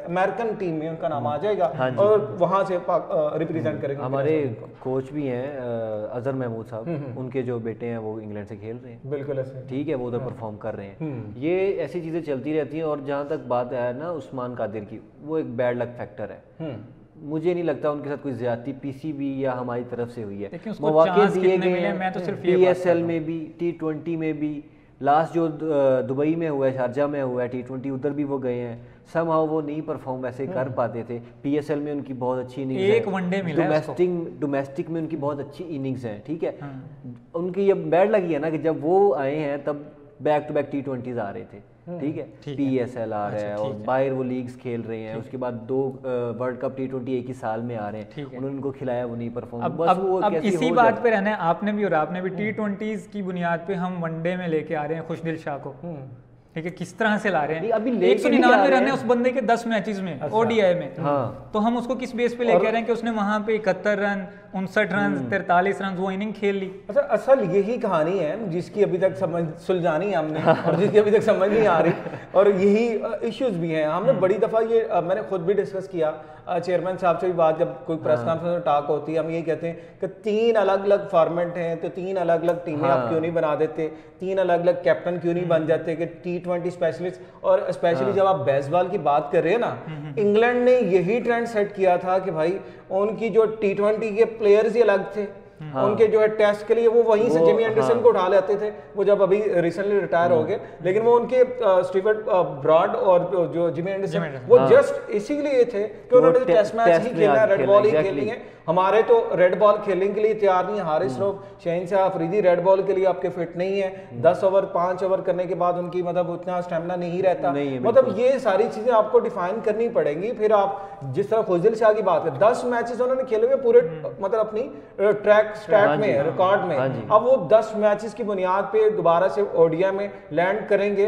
अमेरिकन टीम में उनका नाम आ जाएगा और वहाँ से रिप्रेजेंट करेंगे। हमारे कोच भी हैं अजहर महमूद साहब, उनके जो बेटे हैं वो इंग्लैंड से खेल रहे हैं। बिल्कुल ऐसे, ठीक है, वो उधर परफॉर्म कर रहे हैं। ये ऐसी चीज़ें चलती रहती हैं। और जहाँ तक बात है ना उस्मान कादिर की, वो एक बैड लक फैक्टर है। मुझे नहीं लगता उनके साथ कोई ज्यादती पीसीबी या हमारी तरफ से हुई है। मौके दिए गए हैं पीएसएल में भी, T20 में भी। लास्ट जो दुबई में हुआ है, शारजा में हुआ है T20, उधर भी वो गए हैं। समहाउ वो नहीं परफॉर्म वैसे कर पाते थे। पीएसएल में उनकी बहुत अच्छी इनिंग्स है, एक वनडे मिला है। डोमेस्टिक में उनकी बहुत अच्छी इनिंग्स है। ठीक है, उनकी ये बैड लगी है ना कि जब वो आए हैं तब बैक टू बैक T20s आ रहे थे। ठीक है, पीएसएल आ रहा है और बाहर वो लीग्स खेल रहे हैं। उसके बाद 2 वर्ल्ड कप T20 एक ही साल में आ रहे हैं। उन्होंने उनको खिलाया, वो नहीं परफॉर्म। बस वो अब इसी बात पे रहना है, आपने भी और आपने भी T20s की बुनियाद पे हम वनडे में लेके आ रहे हैं खुशदिल शाह को। ठीक है, किस तरह से ला रहे हैं? अभी 199 रन है उस बंदे के 10 मैचेस में ओडीआई में। हाँ। तो हम उसको किस बेस पे लेके आ रहे हैं कि उसने वहां पे 71 रन, 59 रन, 43 रन वो इनिंग खेल ली। अच्छा, असल यही कहानी है जिसकी अभी तक समझ सुलझानी है हमने और जिसकी अभी तक समझ नहीं आ रही। और यही इश्यूज भी हैं। हमने बड़ी दफ़ा ये मैंने खुद भी डिस्कस किया चेयरमैन साहब से भी बात, जब कोई प्रेस कॉन्फ्रेंस में टॉक होती है, हम यही कहते हैं कि 3 अलग अलग फॉर्मेट हैं तो 3 अलग अलग टीमें आप क्यों नहीं बना देते, 3 अलग अलग कैप्टन क्यों नहीं बन जाते कि T20 स्पेशलिस्ट। और स्पेशली जब आप बेसबॉल की बात कर रहे हैं ना, इंग्लैंड ने यही ट्रेंड सेट किया था कि भाई उनकी जो T20 के प्लेयर्स ही अलग थे। उनके जो है टेस्ट के लिए वो वहीं से जिमी एंडरसन को उठा लेते थे, वो जब अभी रिसेंटली रिटायर हो गए। लेकिन वो उनके स्टीवर्ट ब्रॉड और जो जिमी एंडरसन वो जस्ट इसीलिए थे कि उन्होंने टेस्ट मैच ही खेलना, रेड बॉल ही खेलनी है। हमारे तो रेड बॉल खेलने के लिए तैयार नहीं है। हारिस रऊफ, शहनशाह अफरीदी रेड बॉल के लिए आपके फिट नहीं है। 10 ओवर 5 ओवर करने के बाद उनकी मतलब उतना स्टेमिना नहीं रहता। मतलब ये सारी चीजें आपको डिफाइन करनी पड़ेंगी। फिर आप जिस तरह खुशदिल शाह की बात है, 10 मैचेस उन्होंने खेले हुए पूरे मतलब अपनी ट्रैक स्टैट में, रिकॉर्ड में। अब वो 10 मैचेस की बुनियाद पे दोबारा से ओडीआई में लैंड करेंगे,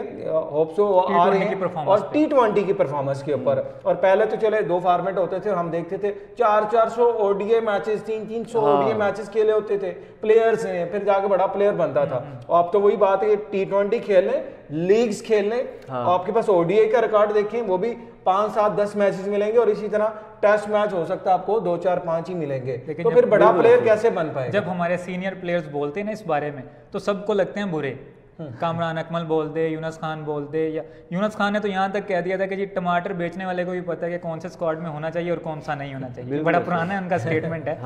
होप सो आ रहे हैं, और T20 की परफॉर्मेंस के ऊपर। और पहले तो चले 2 फॉर्मेट होते थे और हम देखते थे 400 ओडीआई मैचेस, 300 ओडीआई मैचेस खेले होते थे। प्लेयर्स हैं, फिर जाके बड़ा प्लेयर बनता था। और अब तो वही बात है, T20 खेलने, लीग्स खेलने, आपके पास ओडीआई का रिकॉर्ड देखें, वो भी 5, 7, 10 मैचेस मिलेंगे। और इसी तरह टेस्ट मैच हो सकता है आपको 2, 4, 5 ही मिलेंगे। तो फिर बड़ा प्लेयर कैसे बन पाएगा? जब हमारे सीनियर प्लेयर्स बोलते हैं ना इस बारे में, तो सबको लगते हैं बुरे कामरान अकमल बोल दे, यूनुस खान बोल दे, या यूनुस खान ने तो यहाँ तक कह दिया था कि जी टमाटर बेचने वाले को भी पता है कि कौन से स्क्वाड में होना चाहिए और कौन सा नहीं होना चाहिए। बड़ा पुराना है उनका स्टेटमेंट है।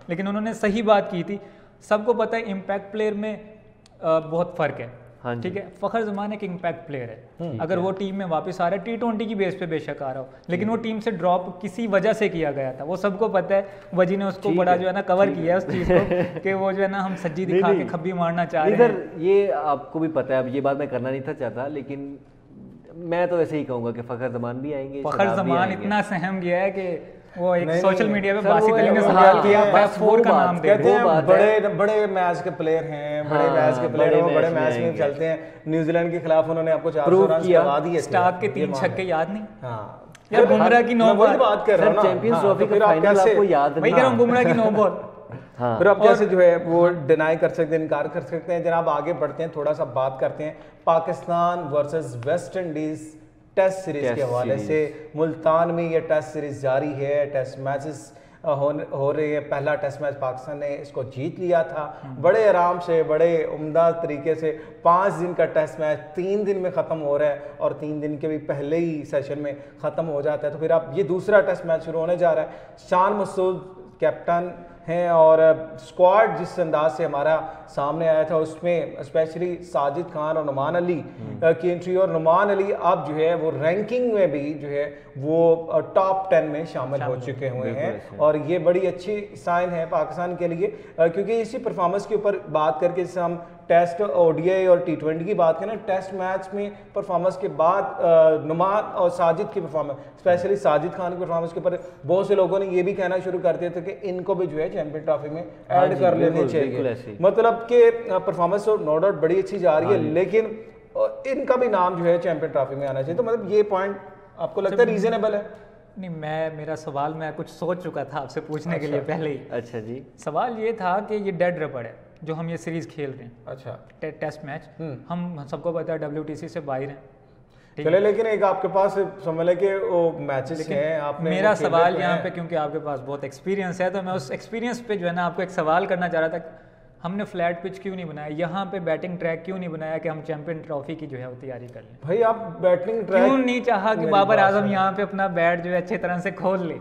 लेकिन उन्होंने सही बात की थी। सबको पता है इम्पैक्ट प्लेयर में बहुत फ़र्क है, ठीक है। फ़खर ज़मान एक इम्पैक्ट प्लेयर है, अगर वो टीम में वापस आ रहा है T20 की बेस पे बेशक आ रहा हो, लेकिन वो टीम से ड्रॉप किसी वजह से किया गया था, वो सबको पता है। वजी ने उसको बड़ा जो है ना कवर किया है उस चीज़ को कि वो जो है ना हम सज्जी दिखा के खब्बी मारना चाह रहे हैं। ये आपको भी पता है, अब ये बात मैं करना नहीं था चाहता, लेकिन मैं तो ऐसे ही कहूँगा कि फ़खर ज़मान भी आएंगे। फ़खर ज़मान इतना सहम गया है कि वो एक सोशल मीडिया पे बासित अली ने सवाल किया, फैस्ट फोर का नाम कहते हैं बड़े मैच के प्लेयर हैं, बड़े मैच के प्लेयर हैं, बड़े मैच में चलते हैं। न्यूजीलैंड के खिलाफ उन्होंने आपको 400 रन करवा दिए, स्टार्क के 3 छक्के याद नहीं? हाँ यार बुमराह की 9 बॉल बात कर रहा हूं ना, चैंपियंस ट्रॉफी का फाइनल आपको याद वही कह रहा हूं, बुमराह की 9 बॉल। फिर आप कैसे जो है वो डिनाई कर सकते हैं, इनकार कर सकते हैं। जनाब आगे बढ़ते हैं, थोड़ा सा बात करते हैं Pakistan versus West Indies test series के हवाले से। मुल्तान में ये टेस्ट सीरीज जारी है, टेस्ट मैचेस हो रहे हैं। पहला टेस्ट मैच पाकिस्तान ने इसको जीत लिया था बड़े आराम से, बड़े उम्दा तरीके से। 5 दिन का टेस्ट मैच 3 दिन में ख़त्म हो रहा है और 3 दिन के भी पहले ही सेशन में ख़त्म हो जाता है। तो फिर अब ये दूसरा टेस्ट मैच शुरू होने जा रहा है। शान मसूद कैप्टन हैं और स्क्वाड जिस अंदाज से हमारा सामने आया था उसमें स्पेशली साजिद खान और नुमान अली की एंट्री, और नुमान अली अब जो है वो रैंकिंग में भी जो है वो टॉप 10 में शामिल हो चुके हुए हैं, और ये बड़ी अच्छी साइन है पाकिस्तान के लिए, क्योंकि इसी परफॉर्मेंस के ऊपर बात करके जैसे हम टेस्ट ODI और T20 की बात करें, टेस्ट मैच में परफॉर्मेंस के बाद नुमान और साजिद की परफॉर्मेंस, स्पेशली साजिद खान की परफॉर्मेंस के ऊपर बहुत से लोगों ने ये भी कहना शुरू कर दिया था कि इनको भी जो है चैंपियन ट्रॉफी में ऐड कर लेने चाहिए। मतलब कि परफॉर्मेंस तो नो डाउट बड़ी अच्छी जा रही है, लेकिन इनका भी नाम जो है चैंपियन ट्रॉफी में आना चाहिए। तो मतलब ये पॉइंट आपको लगता है रीजनेबल है? नहीं, मेरा सवाल मैं कुछ सोच चुका था आपसे पूछने के लिए पहले ही। अच्छा जी, सवाल ये था कि ये डेड रबड़ है जो हम ये सीरीज खेल रहे हैं। अच्छा, टेस्ट मैच हम सबको पता है WTC से बाहर हैं, चले, लेकिन एक आपके पास समझ लें कि वो मैचेस हैं, आपने मेरा सवाल यहाँ पे, क्योंकि आपके पास बहुत एक्सपीरियंस है, तो मैं उस एक्सपीरियंस पे जो है ना आपको एक सवाल करना चाह रहा था। हमने फ्लैट पिच क्यों नहीं बनाया, यहाँ पे बैटिंग ट्रैक क्यों नहीं बनाया कि हम चैंपियन ट्रॉफी की जो है वो तैयारी कर लें? भाई आप बैटिंग ट्रैक क्यों नहीं चाहा कि बाबर आजम यहाँ पे अपना बैट जो है अच्छी तरह से खोल ले?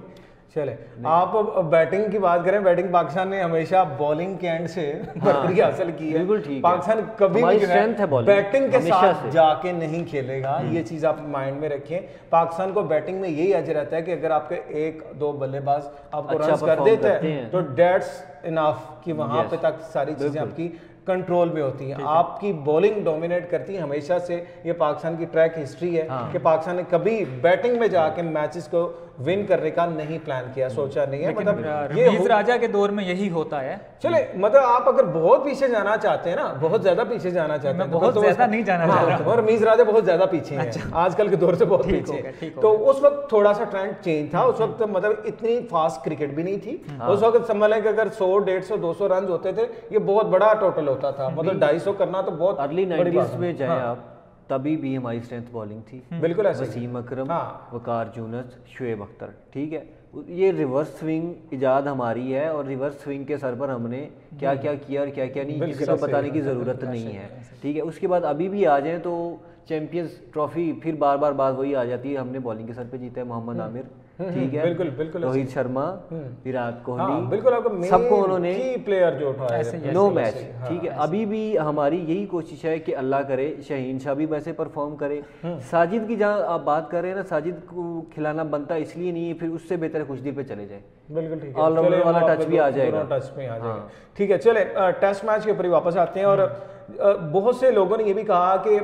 चले, आप बैटिंग की बात करें, बैटिंग पाकिस्तान ने हमेशा बॉलिंग के एंड से बढ़ोतरी हासिल की है। बिल्कुल ठीक है, पाकिस्तान कभी भी बैटिंग के साथ जाके नहीं खेलेगा, ये चीज आप माइंड में रखें। पाकिस्तान को बैटिंग में यही अज रहता है कि अगर आपके 1-2 बल्लेबाज आपको रन कर देते हैं तो डेट्स इनफ कि वहां पे तक सारी चीजें आपकी कंट्रोल में होती है। आपकी बॉलिंग डोमिनेट करती है हमेशा से, ये पाकिस्तान की ट्रैक हिस्ट्री है कि पाकिस्तान ने कभी बैटिंग में जाके मैचेस को विन करने का नहीं प्लान किया, सोचा नहीं है। मतलब ये रमीज राजा के दौर में यही होता है। चले, मतलब आप अगर बहुत पीछे जाना चाहते हैं ना, बहुत ज्यादा पीछे जाना चाहते हैं, बहुत ज्यादा नहीं जाना चाह रहा, और रमीज राजा बहुत ज्यादा पीछे हैं, आजकल के दौर से बहुत पीछे। तो उस वक्त थोड़ा सा ट्रेंड चेंज था, उस वक्त मतलब इतनी फास्ट क्रिकेट भी नहीं थी। उस वक्त समझ लें कि अगर 100, 150, 200 रन होते थे, ये बहुत बड़ा टोटल होता था। मतलब 250 करना तो बहुत अर्ली 90s में जाए आप, तभी भी हमारी स्ट्रेंथ बॉलिंग थी। बिल्कुल ऐसे वसीम अकरम, वकार यूनुस, शुएब अख्तर, ठीक है। ये रिवर्स स्विंग इजाद हमारी है, और रिवर्स स्विंग के सर पर हमने क्या क्या किया और क्या क्या नहीं, किसी को बताने की ज़रूरत नहीं है, ठीक है। उसके बाद अभी भी आ जाएं तो चैंपियंस ट्रॉफी फिर बार बार बात वही आ जाती है, हमने बॉलिंग के सर पे जीता है मोहम्मद आमिर, ठीक है, बिल्कुल रोहित शर्मा, विराट कोहली, बिल्कुल सबको उन्होंने प्लेयर जो उठाया, नो मैच, ठीक है। अभी भी हमारी यही कोशिश है कि अल्लाह करे शहीन शाह भी वैसे परफॉर्म करे। साजिद की जहाँ आप बात कर रहे हैं ना, साजिद को खिलाना बनता इसलिए नहीं है, फिर उससे बेहतर है खुशदी पे चले जाए, बिल्कुल ठीक है, ऑलराउंडर वाला टच भी आ जाएगा, टच में आ जाएगा, ठीक है। चले, टेस्ट मैच के ऊपर ही वापस आते हैं। और बहुत से लोगों ने ये भी कहा कि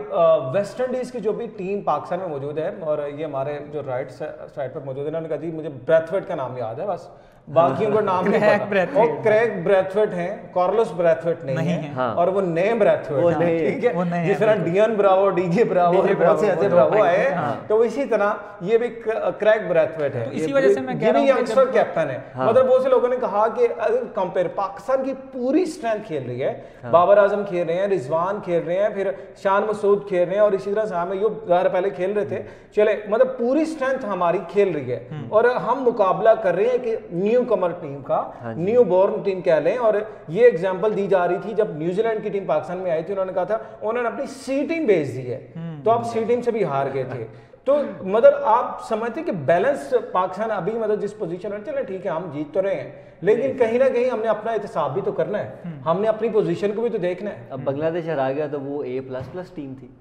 वेस्ट इंडीज की जो भी टीम पाकिस्तान में मौजूद है, और ये हमारे जो राइट साइड पर मौजूद है, उन्होंने कहा जी मुझे ब्रैथवेट का नाम याद है, बस बाकियों का नाम नहीं पता। और क्रेग ब्रैथवेट हैं, कार्लोस ब्रैथवेट नहीं है, और वो नए ब्रैथवेट हैं, ठीक है। जिस तरह डियन ब्रावो, डीजे ब्रावो, बहुत से ऐसे ब्रावो आए, तो इसी तरह ये भी क्रेग ब्रैथवेट है। इसी वजह से मैं कह रहा हूं यंगस्टर कैप्टन है। मतलब बहुत से लोगों ने कहा कि अगर कंपेयर पाकिस्तान की पूरी स्ट्रेंथ खेल रही है, बाबर आजम खेल रहे हैं, रिजवान खेल रहे हैं, फिर शान मसूद खेल रहे हैं, और इसी तरह साम अय्यूब पहले खेल रहे थे। चले, मतलब पूरी स्ट्रेंथ हमारी खेल रही है, और हम मुकाबला कर रहे हैं कि न्यू न्यू कमर टीम का, न्यू बॉर्न टीम कह लें। और ये एग्जांपल दी जा रही थी जब न्यूजीलैंड की टीम पाकिस्तान में आई थी, उन्होंने कहा था उन्होंने अपनी सी टीम भेज दी है, तो आप सी टीम से भी हार गए थे। तो मतलब आप समझते कि बैलेंस पाकिस्तान अभी मतलब जिस पोजीशन में, चले ठीक है हम जीत तो रहे हैं, लेकिन कहीं ना कहीं हमने अपना एहतसाब भी तो करना है, हमने अपनी पोजीशन को भी तो देखना है। अब बांग्लादेश हरा गया तो वो A++ टीम थी।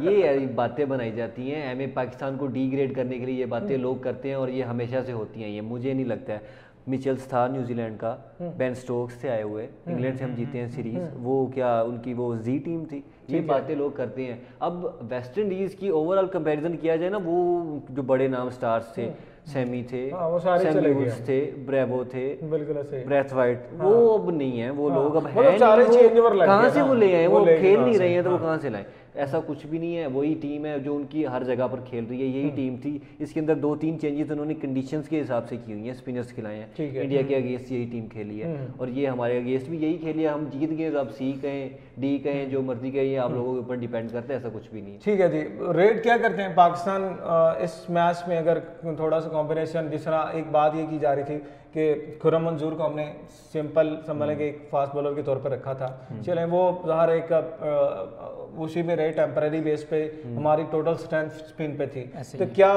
ये बातें बनाई जाती हैं हमें पाकिस्तान को डी ग्रेड करने के लिए, ये बातें लोग करते हैं और ये हमेशा से होती हैं। ये मुझे नहीं लगता है। मिचेल्स था न्यूजीलैंड का, बेन स्टोक्स से आए हुए, इंग्लैंड से हम जीते हैं सीरीज, वो क्या उनकी वो जी टीम थी। ये बातें लोग करते हैं। अब वेस्ट इंडीज़ की ओवरऑल कंपैरिजन किया जाए ना, वो जो बड़े नाम स्टार्स थे, सैमी थे, सैमी वुड्स थे, ब्रेवो थे, ब्रैथवाइट, वो अब नहीं है। वो लोग अब हैं, कहाँ से वो ले आए? वो खेल नहीं रहे हैं तो वो कहाँ से लाए? ऐसा कुछ भी नहीं है। वही टीम है जो उनकी हर जगह पर खेल रही है, यही टीम थी। इसके अंदर 2-3 चेंजेस उन्होंने कंडीशंस के हिसाब से की हुई हैं, स्पिनर्स खिलाए हैं। इंडिया के अगेंस्ट यही टीम खेली है और ये हमारे अगेंस्ट भी यही खेली है। हम जीत गए तो अब सी कहें, डी कहें, जो मर्जी कहें, आप लोगों के ऊपर डिपेंड करता है, ऐसा कुछ भी नहीं। ठीक है जी, रेट क्या करते हैं पाकिस्तान इस मैच में? अगर थोड़ा सा कॉम्बिनेशन, जिस तरह एक बात ये की जा रही थी कि खुर्रम मंजूर को हमने सिंपल समझ के एक फास्ट बॉलर के तौर पर रखा था, चलें वो ज़ाहिर एक उसी में रहे, टेम्परेरी बेस पे हमारी टोटल स्ट्रेंथ स्पिन पे थी, तो क्या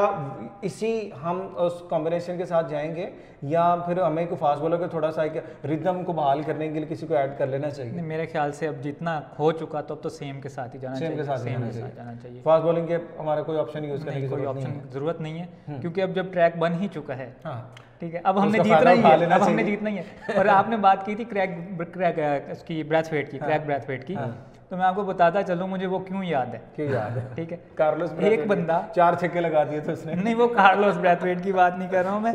इसी हम उस कॉम्बिनेशन के साथ जाएंगे या फिर हमें को फास्ट बॉलर को थोड़ा सा एक रिदम को बहाल करने के लिए किसी को ऐड कर लेना चाहिए? मेरे ख्याल से अब जितना हो चुका तो अब तो सेम के साथ ही जाना चाहिए। जाना चाहिए। फास्ट बॉलिंग के हमारा कोई ऑप्शन यूज करने की जरूरत नहीं है, क्योंकि अब जब ट्रैक बन ही चुका है, ठीक है, अब हमने जीतना ही है, अब हमने जीतना ही है। और आपने बात की थी उसकी ब्रैथवेट की, क्रैग ब्रैथवेट की, तो मैं आपको बताता चलूं मुझे वो क्यों याद है। ठीक है, कार्लोस एक बंदा 4 छक्के लगा दिए थे उसने। नहीं, वो कार्लोस ब्रैथवेट की बात नहीं कर रहा हूँ मैं।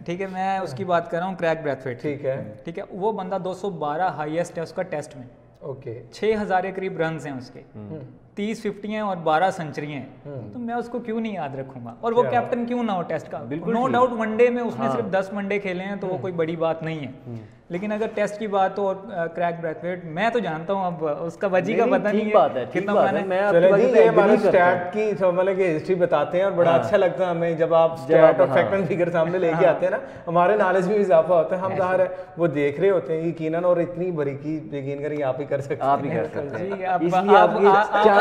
ठीक है, मैं उसकी बात कर रहा हूँ, क्रैग ब्रैथवेट। ठीक है, वो बंदा 212 हाईएस्ट है उसका टेस्ट में। 6000 के करीब रन हैं उसके, 30 50 हैं और 12 सेंचुरी हैं। तो मैं उसको क्यों नहीं याद रखूंगा? और वो कैप्टन क्यों ना हो टेस्ट का? नो डाउट वनडे में उसने सिर्फ 10 वनडे खेले हैं, तो वो कोई बड़ी बात नहीं है। लेकिन अगर टेस्ट की बात हो और क्रैग ब्रैथवेट, मैं तो जानता हूँ, अब उसका वजी का पता नहीं है कितना माने। मैं स्टैट की समझ के हिस्ट्री बताते हैं और बड़ा अच्छा लगता है हमें जब आप स्टैट और फैक्ट एंड फिगर सामने लेके आते हैं ना, हमारे नॉलेज में इजाफा होता है। हम ज़ाहिर है वो देख रहे होते हैं यकीनन, और इतनी बारीकी यकीन करें आप ही कर सकते हैं। आप ही कर सकते हैं। आप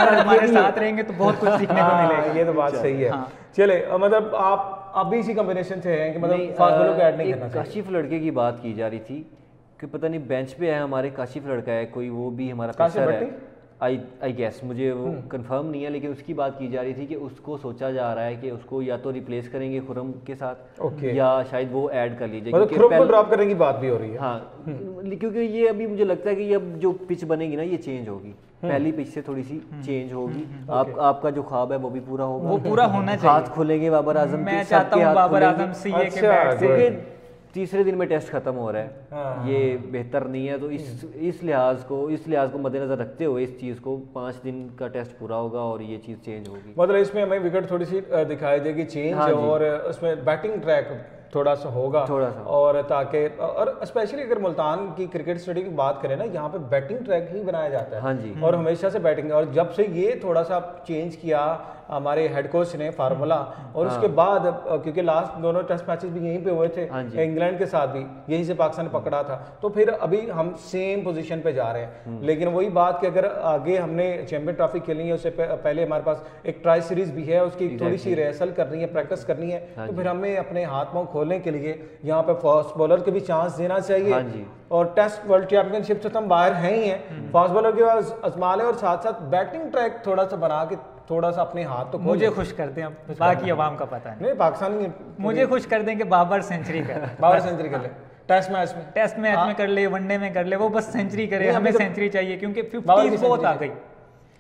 हमारे साथ रहेंगे तो बहुत कुछ सीखने को मिलेगा। ये तो बात सही है। चले, मतलब आप अभी इसी कॉम्बिनेशन से हैं कि मतलब फास्ट बॉलर को ऐड नहीं करना चाहिए। काशिफ लड़के की बात की जा रही थी कि पता नहीं बेंच पे है हमारे, काशिफ लड़का है कोई, वो भी हमारा पेसर है, आई गेस, मुझे वो कंफर्म नहीं है, लेकिन उसकी बात की जा रही थी कि उसको सोचा जा रहा है कि उसको या तो रिप्लेस करेंगे खुर्रम के साथ, या शायद वो ऐड कर लीजिए, मतलब खुर्रम को ड्रॉप करने की बात भी हो रही है। हाँ, क्योंकि ये अभी मुझे लगता है कि अब जो पिच बनेगी ना, ये चेंज होगी, पहली पिच से थोड़ी सी चेंज होगी। आपका जो ख्वाब है वो भी पूरा होगा, वो पूरा होना चाहिए। हाथ खोलेंगे बाबर आजम, मैं चाहता हूं बाबर आजम सीए के बैट से, तीसरे दिन में टेस्ट खत्म हो रहा है, ये बेहतर नहीं है। तो इस लिहाज को मद्देनजर रखते हुए इस चीज़ को 5 दिन का टेस्ट पूरा होगा और ये चीज़ चेंज होगी। मतलब इसमें हमें विकेट थोड़ी सी दिखाई देगी चेंज, और उसमें बैटिंग ट्रैक थोड़ा सा होगा, और ताकि, और स्पेशली अगर मुल्तान की क्रिकेट स्टडी की बात करें ना, यहाँ पे बैटिंग ट्रैक ही बनाया जाता है। हाँ जी। और हमेशा से बैटिंग, और जब से ये थोड़ा सा चेंज किया हमारे हेड कोच ने फार्मूला, और उसके बाद क्योंकि लास्ट दोनों टेस्ट मैचेस भी यहीं पे हुए थे, इंग्लैंड के साथ भी यहीं से पाकिस्तान ने पकड़ा था, तो फिर अभी हम सेम पोजीशन पे जा रहे हैं। लेकिन वही बात कि अगर आगे हमने चैंपियन ट्रॉफी खेलनी है, उससे पहले हमारे पास एक ट्राई सीरीज भी है, उसकी थोड़ी सी रिहर्सल करनी है, प्रैक्टिस करनी है, तो फिर हमें अपने हाथ पांव खोलने के लिए यहाँ पे फास्ट बॉलर के भी चांस देना चाहिए। और टेस्ट वर्ल्ड चैंपियनशिप से तो हम बाहर हैं ही हैं, फास्ट बॉलर के पास आजमा लें, और साथ साथ बैटिंग ट्रैक थोड़ा सा बना के थोड़ा सा अपने हाथ तो मुझे खुश कर दें, बाकी अवाम का पता नहीं। पाकिस्तानी मुझे खुश कर दें कि बाबर सेंचुरी कर, बाबर सेंचुरी कर ले, टेस्ट मैच में कर ले, वनडे में कर ले, वो बस सेंचुरी करे। हमें सेंचुरी चाहिए क्योंकि 50 बहुत आ गई,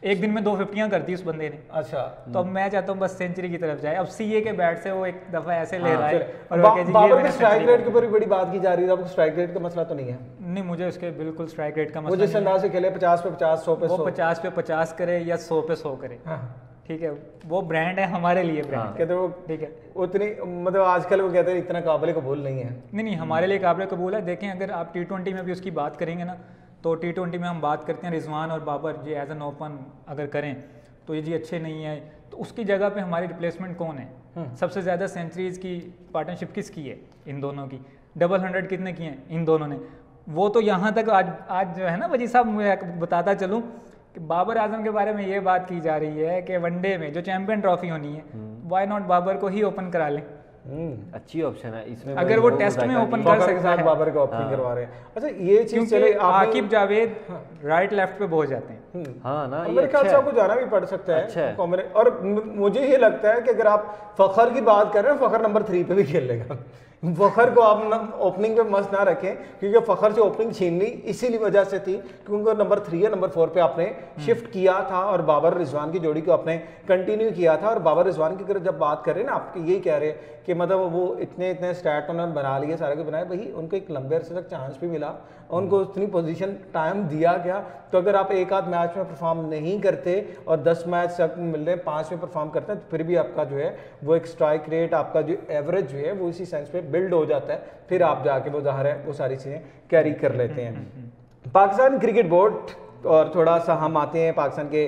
एक दिन में 2 50 कर दी उस बंदे ने। अच्छा, तो अब मैं चाहता हूँ बस सेंचुरी की तरफ जाए। अब सीए के बैट से वो एक दफा ऐसे ले रहा है, और बाबर के स्ट्राइक रेट के ऊपर बड़ी बात की जा रही है। आपको स्ट्राइक रेट का मसला तो नहीं है? नहीं, मुझे उसके बिल्कुल स्ट्राइक रेट का मसला नहीं। जिस अंदाज से खेले 50 पे 50, 100 पे 100, वो 50 पे 50 करे या 100 पे 100 करे, ठीक है, वो ब्रांड है हमारे लिए, ब्रांड कहते वो, ठीक है, उतनी मतलब आजकल वो कहते हैं इतना काबिल कबूल नहीं है। नहीं, हमारे लिए काबिल कबूल है। देखें, अगर आप T20 में भी उसकी बात करेंगे ना, तो T20 में हम बात करते हैं रिजवान और बाबर जी एज एन ओपन अगर करें तो ये जी अच्छे नहीं है, तो उसकी जगह पे हमारी रिप्लेसमेंट कौन है? सबसे ज़्यादा सेंचुरीज की पार्टनरशिप किसकी है इन दोनों की? डबल 100 कितने किए हैं इन दोनों ने। वो तो यहाँ तक आज जो है ना वजी साहब, मैं बताता चलूँ कि बाबर आजम के बारे में ये बात की जा रही है कि वनडे में जो चैंपियन ट्रॉफी होनी है, वाई नॉट बाबर को ही ओपन करा लें। अच्छी ऑप्शन है इसमें, अगर वो टेस्ट में ओपन कर सकता है। बाबर का ओपनिंग करवा रहे हैं। अच्छा ये चीज चले, आकिब जावेद राइट लेफ्ट पे बहुत जाते हैं। हाँ ना, मेरे ख्याल से आपको जाना भी पड़ सकता है। अच्छा। और मुझे ये लगता है कि अगर आप फखर की बात कर रहे हैं, फखर नंबर 3 पे भी खेल लेगा। फखर को आप ओपनिंग पे मस्त ना रखें, क्योंकि फखर से ओपनिंग छीननी इसीलिए वजह से थी क्योंकि नंबर 3 या नंबर 4 पे आपने शिफ्ट किया था और बाबर रिजवान की जोड़ी को आपने कंटिन्यू किया था। और बाबर रिजवान की अगर जब बात कर रहे हैं ना, आप यही कह रहे हैं कि मतलब वो इतने स्टैट उन्होंने बना लिए, सारे को बनाए, भाई उनको एक लंबे अरसे तक चांस भी मिला, उनको उतनी पोजीशन टाइम दिया गया। तो अगर आप एक आध मैच में परफॉर्म नहीं करते और 10 मैच तक मिल रहे हैं, 5 में परफॉर्म करते हैं, तो फिर भी आपका जो है वो एक स्ट्राइक रेट, आपका जो एवरेज जो है वो इसी सेंस पे बिल्ड हो जाता है। फिर आप जाके वो ज़ाहिर है वो सारी चीज़ें कैरी कर लेते हैं। पाकिस्तान क्रिकेट बोर्ड, और थोड़ा सा हम आते हैं पाकिस्तान के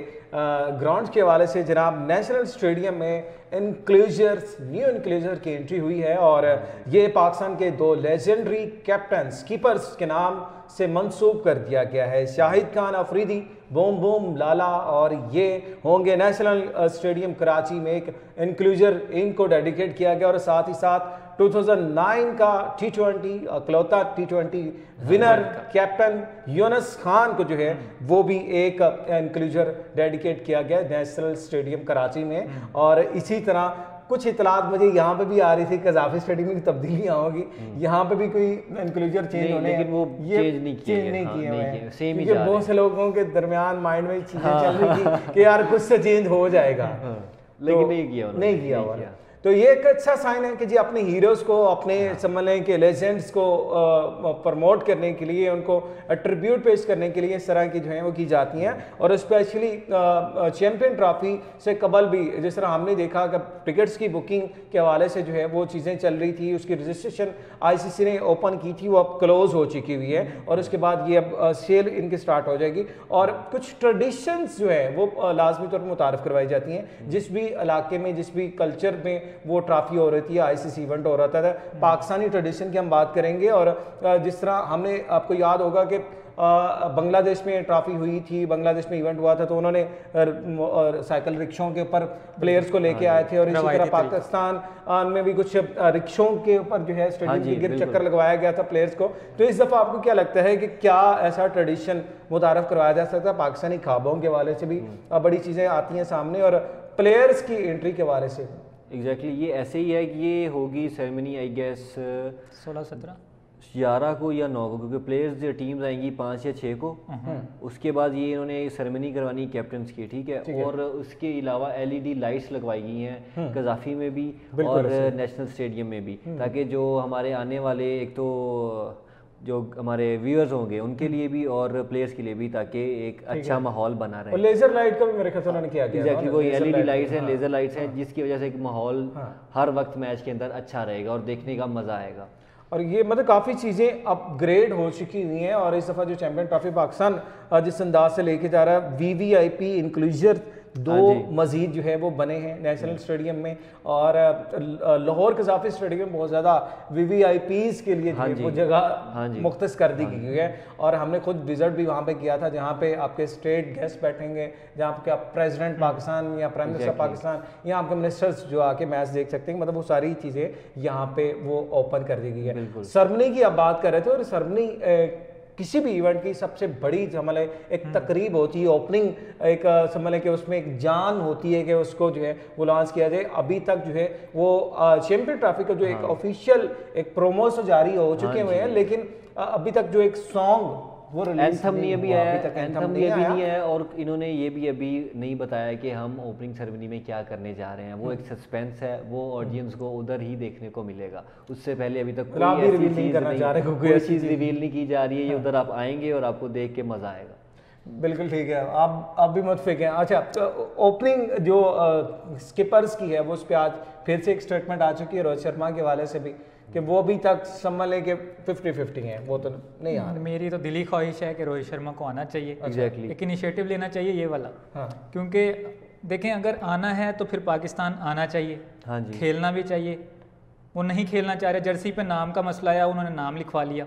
ग्राउंड्स के हवाले से। जनाब नेशनल स्टेडियम में न्यू इंक्लूजर की एंट्री हुई है और ये पाकिस्तान के 2 लेजेंडरी कैप्टन्स कीपर्स के नाम से मंसूब कर दिया गया है, शाहिद खान अफरीदी बूम बूम लाला, और ये होंगे नेशनल स्टेडियम कराची में एक इंक्लूजर इनको डेडिकेट किया गया। और साथ ही साथ 2009 का T20 अकलौता T20 winner captain Yunus Khan को जो है वो भी एक इंक्लूजर डेडिकेट किया गया नेशनल स्टेडियम कराची में। और इसी तरह कुछ इतलात मुझे यहाँ पे भी आ रही थी, कजाफी स्टेडियम में तब्दीलियाँ होगी, यहाँ पे भी कोई इंक्लूजर चेंज होने, लेकिन वो चेंज नहीं किए हैं, सेम ही क्योंकि बहुत से लोगों के दरमियान माइंड में चीजें चल रही थी कि यार कुछ से चेंज हो जाएगा, लेकिन नहीं किया हुआ। तो ये एक अच्छा साइन है कि जी अपने हीरोज़ को, अपने समझ लें कि लेजेंड्स को प्रमोट करने के लिए, उनको ट्रिब्यूट पेश करने के लिए इस तरह की जो है वो की जाती हैं। और स्पेशली चैंपियन ट्रॉफी से कबल भी जिस तरह हमने देखा कि टिकट्स की बुकिंग के हवाले से जो है वो चीज़ें चल रही थी, उसकी रजिस्ट्रेशन ICC ने ओपन की थी, वो अब क्लोज हो चुकी हुई है और उसके बाद ये अब सेल इनकी स्टार्ट हो जाएगी। और कुछ ट्रेडिशंस जो है वो लाजमी तौर पर मुतारफ़ करवाई जाती हैं। जिस भी इलाके में, जिस भी कल्चर में वो ट्रॉफी हो रही थी, ICC इवेंट हो रहा था, पाकिस्तानी ट्रेडिशन की हम बात करेंगे। और जिस तरह हमने, आपको याद होगा कि बांग्लादेश में ट्रॉफी हुई थी, बांग्लादेश में इवेंट हुआ था, तो उन्होंने साइकिल रिक्शों के ऊपर प्लेयर्स को लेके आए थे। और इसी तरह पाकिस्तान में भी कुछ रिक्शों के ऊपर जो है स्टेडियम के गिर चक्कर लगवाया गया था प्लेयर्स को। तो इस दफ़ा आपको क्या लगता है कि क्या ऐसा ट्रेडिशन मुतारफ़ करवाया जा सकता है? पाकिस्तानी ख्वाबों के हवाले से भी बड़ी चीज़ें आती हैं सामने और प्लेयर्स की एंट्री के हवाले से। एग्जैक्टली ये ऐसे ही है कि ये होगी सेरेमनी आई गेस 16-17 11 को या 9 को, क्योंकि प्लेयर्स जो टीम्स आएंगी 5 या 6 को, उसके बाद ये इन्होंने सेरेमनी करवानी कैप्टन्स की, ठीक है। और उसके अलावा LED लाइट्स लगवाई गई हैं कजाफी में भी और नेशनल स्टेडियम में भी, ताकि जो हमारे आने वाले, एक तो जो हमारे व्यूअर्स होंगे उनके लिए भी और प्लेयर्स के लिए भी, ताकि एक अच्छा माहौल बना रहे। और लेजर लाइट का भी मेरे ख्याल से उन्होंने किया गया। एग्जैक्टली वो LED लाइट्स हैं, लेजर लाइट्स हैं, जिसकी वजह से एक माहौल हर वक्त मैच के अंदर अच्छा रहेगा और देखने का मजा आएगा। और ये मतलब काफ़ी चीज़ें अपग्रेड हो चुकी हुई हैं। और इस दफ़ा जो चैंपियन ट्रॉफी पाकिस्तान जिस अंदाज से लेके जा रहा है, VVIP इंक्लूजर 2 मजीद जो है वो बने हैं नेशनल स्टेडियम में। और लाहौर कजाफी स्टेडियम में बहुत ज़्यादा VVIPs के लिए वो जगह मुख्तस कर दी गई है। और हमने खुद विजिट भी वहाँ पे किया था, जहाँ पे आपके स्टेट गेस्ट बैठेंगे, जहाँ पे आप प्रेसिडेंट पाकिस्तान या प्राइम मिनिस्टर पाकिस्तान या आपके मिनिस्टर्स जो आके मैच देख सकते हैं। मतलब वो सारी चीज़ें यहाँ पे वो ओपन कर दी गई है। सरमनी की आप बात कर रहे थे, और सरमनी किसी भी इवेंट की सबसे बड़ी समझ लें एक तकरीब होती है, ओपनिंग एक समझ लें कि उसमें एक जान होती है कि उसको जो है वो लॉन्च किया जाए। अभी तक जो है वो चैंपियन ट्रॉफी का जो एक ऑफिशियल एक प्रोमो से जारी हो चुके हुए हैं, लेकिन अभी तक जो एक सॉन्ग वो एंथम नहीं अभी आया, एंथम भी अभी नहीं है। और इन्होंने ये भी अभी नहीं बताया कि हम ओपनिंग सेरेमनी में क्या करने जा रहे हैं। वो एक सस्पेंस है, वो ऑडियंस को उधर ही देखने को मिलेगा। उससे पहले अभी तक कोई चीज़ रिवील नहीं की जा रही है। ये उधर आप आएंगे और आपको देख के मजा आएगा। बिल्कुल ठीक है, आप भी मत फेंकें। अच्छा, तो ओपनिंग जो स्किपर्स की है वो उस पर आज फिर से एक स्टेटमेंट आ चुकी है रोहित शर्मा के वाले से भी, कि वो अभी तक समझ लें कि 50-50 हैं, वो तो नहीं आ रहे। मेरी तो दिली ख्वाहिश है कि रोहित शर्मा को आना चाहिए। एग्जैक्टली एक इनिशिएटिव लेना चाहिए ये वाला। क्योंकि देखें, अगर आना है तो फिर पाकिस्तान आना चाहिए, खेलना भी चाहिए, वो नहीं खेलना चाह रहे, जर्सी पे नाम का मसला आया, उन्होंने नाम लिखवा लिया,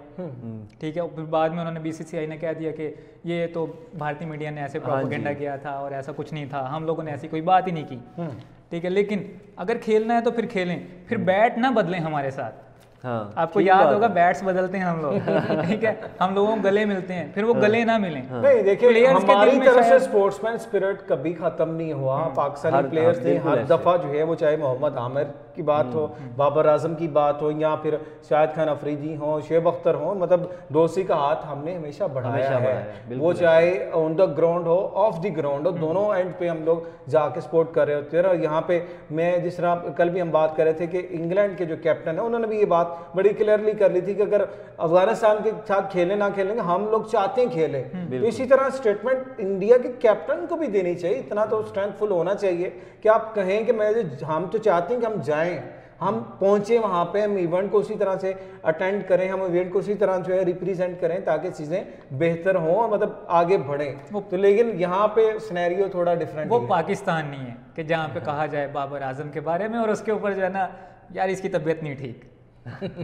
ठीक है। फिर बाद में उन्होंने बीसीसीआई ने कह दिया कि ये तो भारतीय मीडिया ने ऐसे प्रोपेगेंडा किया था और ऐसा कुछ नहीं था, हम लोगों ने ऐसी कोई बात ही नहीं की, ठीक है। लेकिन अगर खेलना है तो फिर खेलें, फिर बैट ना बदलें हमारे साथ। हाँ, आपको याद होगा बैट्स बदलते हैं हम लोग, ठीक है, हम लोगों को गले मिलते हैं, फिर वो गले ना मिलें। नहीं देखिए, हमारी तरफ से स्पोर्ट्समैन स्पिरिट कभी खत्म नहीं हुआ। पाकिस्तानी प्लेयर्स ने हर दफा जो है वो, चाहे मोहम्मद आमिर की बात हो, बाबर आजम की बात हो, या फिर शाहिद खान अफरीदी हो, शुएब अख्तर हो, मतलब दोस्ती का हाथ हमने हमेशा बढ़ाया है। वो चाहे ऑन द ग्राउंड हो, ऑफ द ग्राउंड हो, दोनों एंड पे हम लोग जाके सपोर्ट कर रहे होते हैं। और यहाँ पे मैं जिस तरह कल भी हम बात कर रहे थे कि इंग्लैंड के जो कैप्टन है उन्होंने भी ये बात बड़ी क्लियरली कर ली थी कि अगर अफगानिस्तान के साथ खेले ना खेलेंगे, हम लोग चाहते हैं खेले। तो इसी तरह स्टेटमेंट इंडिया के कैप्टन को भी देनी चाहिए, इतना तो स्ट्रेंथफुल होना चाहिए कि आप कहें कि हम तो चाहते हैं कि हम जाएं, हम पहुंचे वहां पे, हम इवेंट को उसी तरह से अटेंड करें, हम इवेंट को उसी तरह जो है रिप्रेजेंट करें ताकि चीजें बेहतर हों, मतलब आगे बढ़ें। तो लेकिन यहाँ पे सिनेरियो थोड़ा डिफरेंट, वो पाकिस्तान नहीं है कि जहाँ पे कहा जाए बाबर आजम के बारे में और उसके ऊपर जो है ना, यार इसकी तबीयत नहीं ठीक,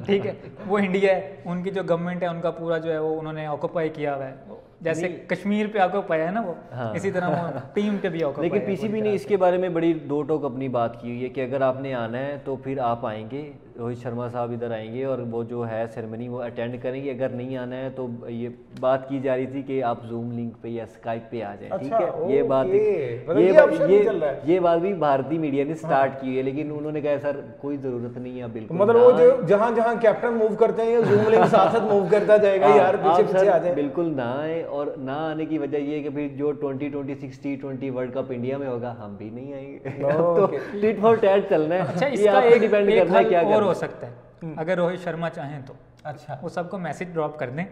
ठीक है। वो इंडिया है, उनकी जो गवर्नमेंट है उनका पूरा जो है वो उन्होंने ऑक्यूपाई किया हुआ है, जैसे कश्मीर पे ऑक्यूपाई है ना वो, हाँ। इसी तरह वो टीम पे भी ऑक्यूपाई। लेकिन पीसीबी ने इसके बारे में बड़ी दो टोक अपनी बात की हुई है कि अगर आपने आना है तो फिर आप आएंगे, रोहित शर्मा साहब इधर आएंगे और वो जो है सेरेमनी वो अटेंड करेंगे, अगर नहीं आना है तो ये बात की जा रही थी कि आप जूम लिंक पे या स्काइप पे आ जाएं, ठीक है। ये बात ये बात भी भारतीय मीडिया ने स्टार्ट की है, लेकिन उन्होंने कहा सर कोई जरूरत नहीं है, बिल्कुल मतलब वो जो जहां जहां कैप्टन मूव करते हैं जूम लिंक साथ साथ मूव करता जाएगा, यार पीछे पीछे आ जाए, बिल्कुल ना आए। और ना आने की वजह ये है कि फिर जो 2026 T20 वर्ल्ड कप इंडिया में होगा हम भी नहीं आएंगे, तो टिट फॉर टैट चलना है। अच्छा, इसका एक डिपेंड करना है क्या और हो सकता है, अगर रोहित शर्मा चाहें तो अच्छा वो सबको मैसेज ड्रॉप कर दें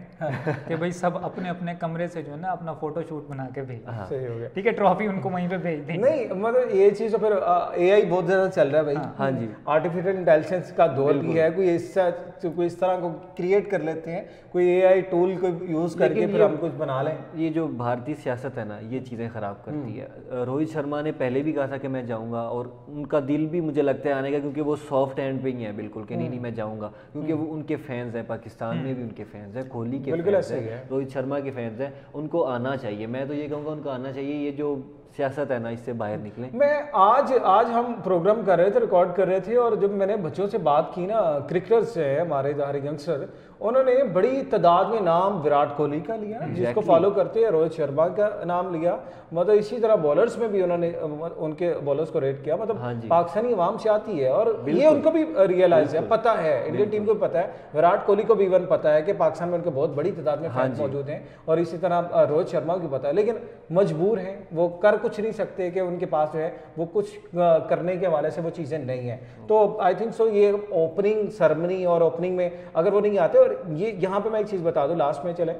कि भाई सब अपने अपने कमरे से जो है ना अपना फोटो शूट बना के भेज, सही हो गया, ठीक है, ट्रॉफी उनको वहीं पे भेज दें। नहीं मतलब ये चीज तो फिर एआई बहुत ज्यादा चल रहा है भाई, हाँ जी, आर्टिफिशियल इंटेलिजेंस का दौर भी है, कोई इस तरह को क्रिएट कर लेते हैं, कोई एआई टूल को यूज करके फिर हम कुछ बना लें। ये जो भारतीय सियासत है ना, ये चीजें खराब करती है। रोहित शर्मा ने पहले भी कहा था कि मैं जाऊंगा, और उनका दिल भी मुझे लगता है आने का, क्योंकि वो सॉफ्ट हैंड पे ही है बिल्कुल कि नहीं मैं जाऊंगा, क्योंकि वो उनके फैंस हैं, पाकिस्तान में भी उनके फैंस हैं, कोहली के फैंस हैं, रोहित शर्मा के फैंस हैं, उनको आना चाहिए। मैं तो ये कहूँगा उनको आना चाहिए, ये जो सियासत है ना इससे बाहर निकले। मैं आज हम प्रोग्राम कर रहे थे, रिकॉर्ड कर रहे थे, और जब मैंने बच्चों से बात की ना, क्रिकेटर्स से हमारे यंगस्टर, उन्होंने बड़ी तादाद में नाम विराट कोहली का लिया, जिसको फॉलो करते हैं, रोहित शर्मा का नाम लिया, मतलब इसी तरह बॉलर्स में भी उन्होंने उनके बॉलर्स को रेट किया। मतलब पाकिस्तानी अवाम चाहती है, और ये उनको भी रियलाइज है, पता है, इंडियन टीम को भी पता है, विराट कोहली को भी इवन पता है कि पाकिस्तान में उनके बहुत बड़ी तादाद में फैंस मौजूद हैं, और इसी तरह रोहित शर्मा को पता है, लेकिन मजबूर हैं, वो कर कुछ नहीं सकते कि उनके पास जो है वो कुछ करने के हवाले से वो चीज़ें नहीं है। तो आई थिंक सो ये ओपनिंग सेरेमनी और ओपनिंग में अगर वो नहीं आते, और ये यहाँ पे मैं एक चीज़ बता दूं लास्ट में चले,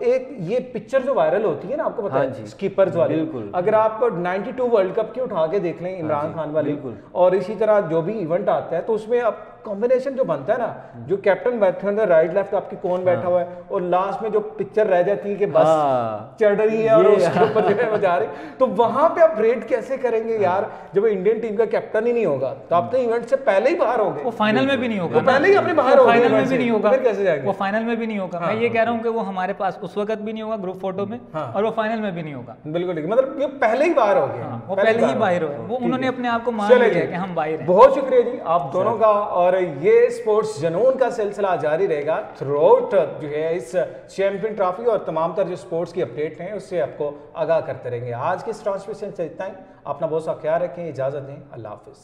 एक ये पिक्चर जो वायरल होती है ना, आपको पता है स्कीपर्स वाली, अगर आप 92 वर्ल्ड कप की उठा के देख लें, इमरान खान वाली, और इसी तरह जो भी इवेंट आता है, तो उसमें अब कॉम्बिनेशन जो बनता है ना, जो कैप्टन बैठे हैं राइट लेफ्ट आपकी कौन बैठा हुआ है, और लास्ट में जो पिक्चर रह जाती है कि बस चढ़ रही है और उसके ऊपर जो है वो जा रही, तो वहां पे आप रेट कैसे करेंगे यार, जब इंडियन टीम का कैप्टन ही नहीं होगा तो आप तो इवेंट से पहले ही बाहर हो गए, वो फाइनल में भी नहीं होगा, पहले ही अपने बाहर हो गए, फाइनल में भी नहीं होगा, फिर कैसे जाएंगे, वो फाइनल में भी नहीं होगा। मैं ये कह रहा हूँ कि वो हमारे पास उस वक्त भी नहीं होगा ग्रुप फोटो में, और वो फाइनल में भी नहीं होगा, बिल्कुल, मतलब ये पहले ही बाहर हो गए, वो पहले ही बाहर हो गए, वो उन्होंने अपने आप को मान लिया कि हम बाहर हैं। बहुत शुक्रिया जी आप दोनों का, और ये स्पोर्ट्स जनून का सिलसिला जारी रहेगा थ्रू आउट जो है इस चैंपियन ट्रॉफी, और तमाम तर जो स्पोर्ट्स की अपडेट हैं उससे आपको आगाह करते रहेंगे। आज के इस ट्रांसमिशन से इतना ही, अपना बहुत सा ख्याल रखें, इजाजत दें, अल्लाह हाफिज।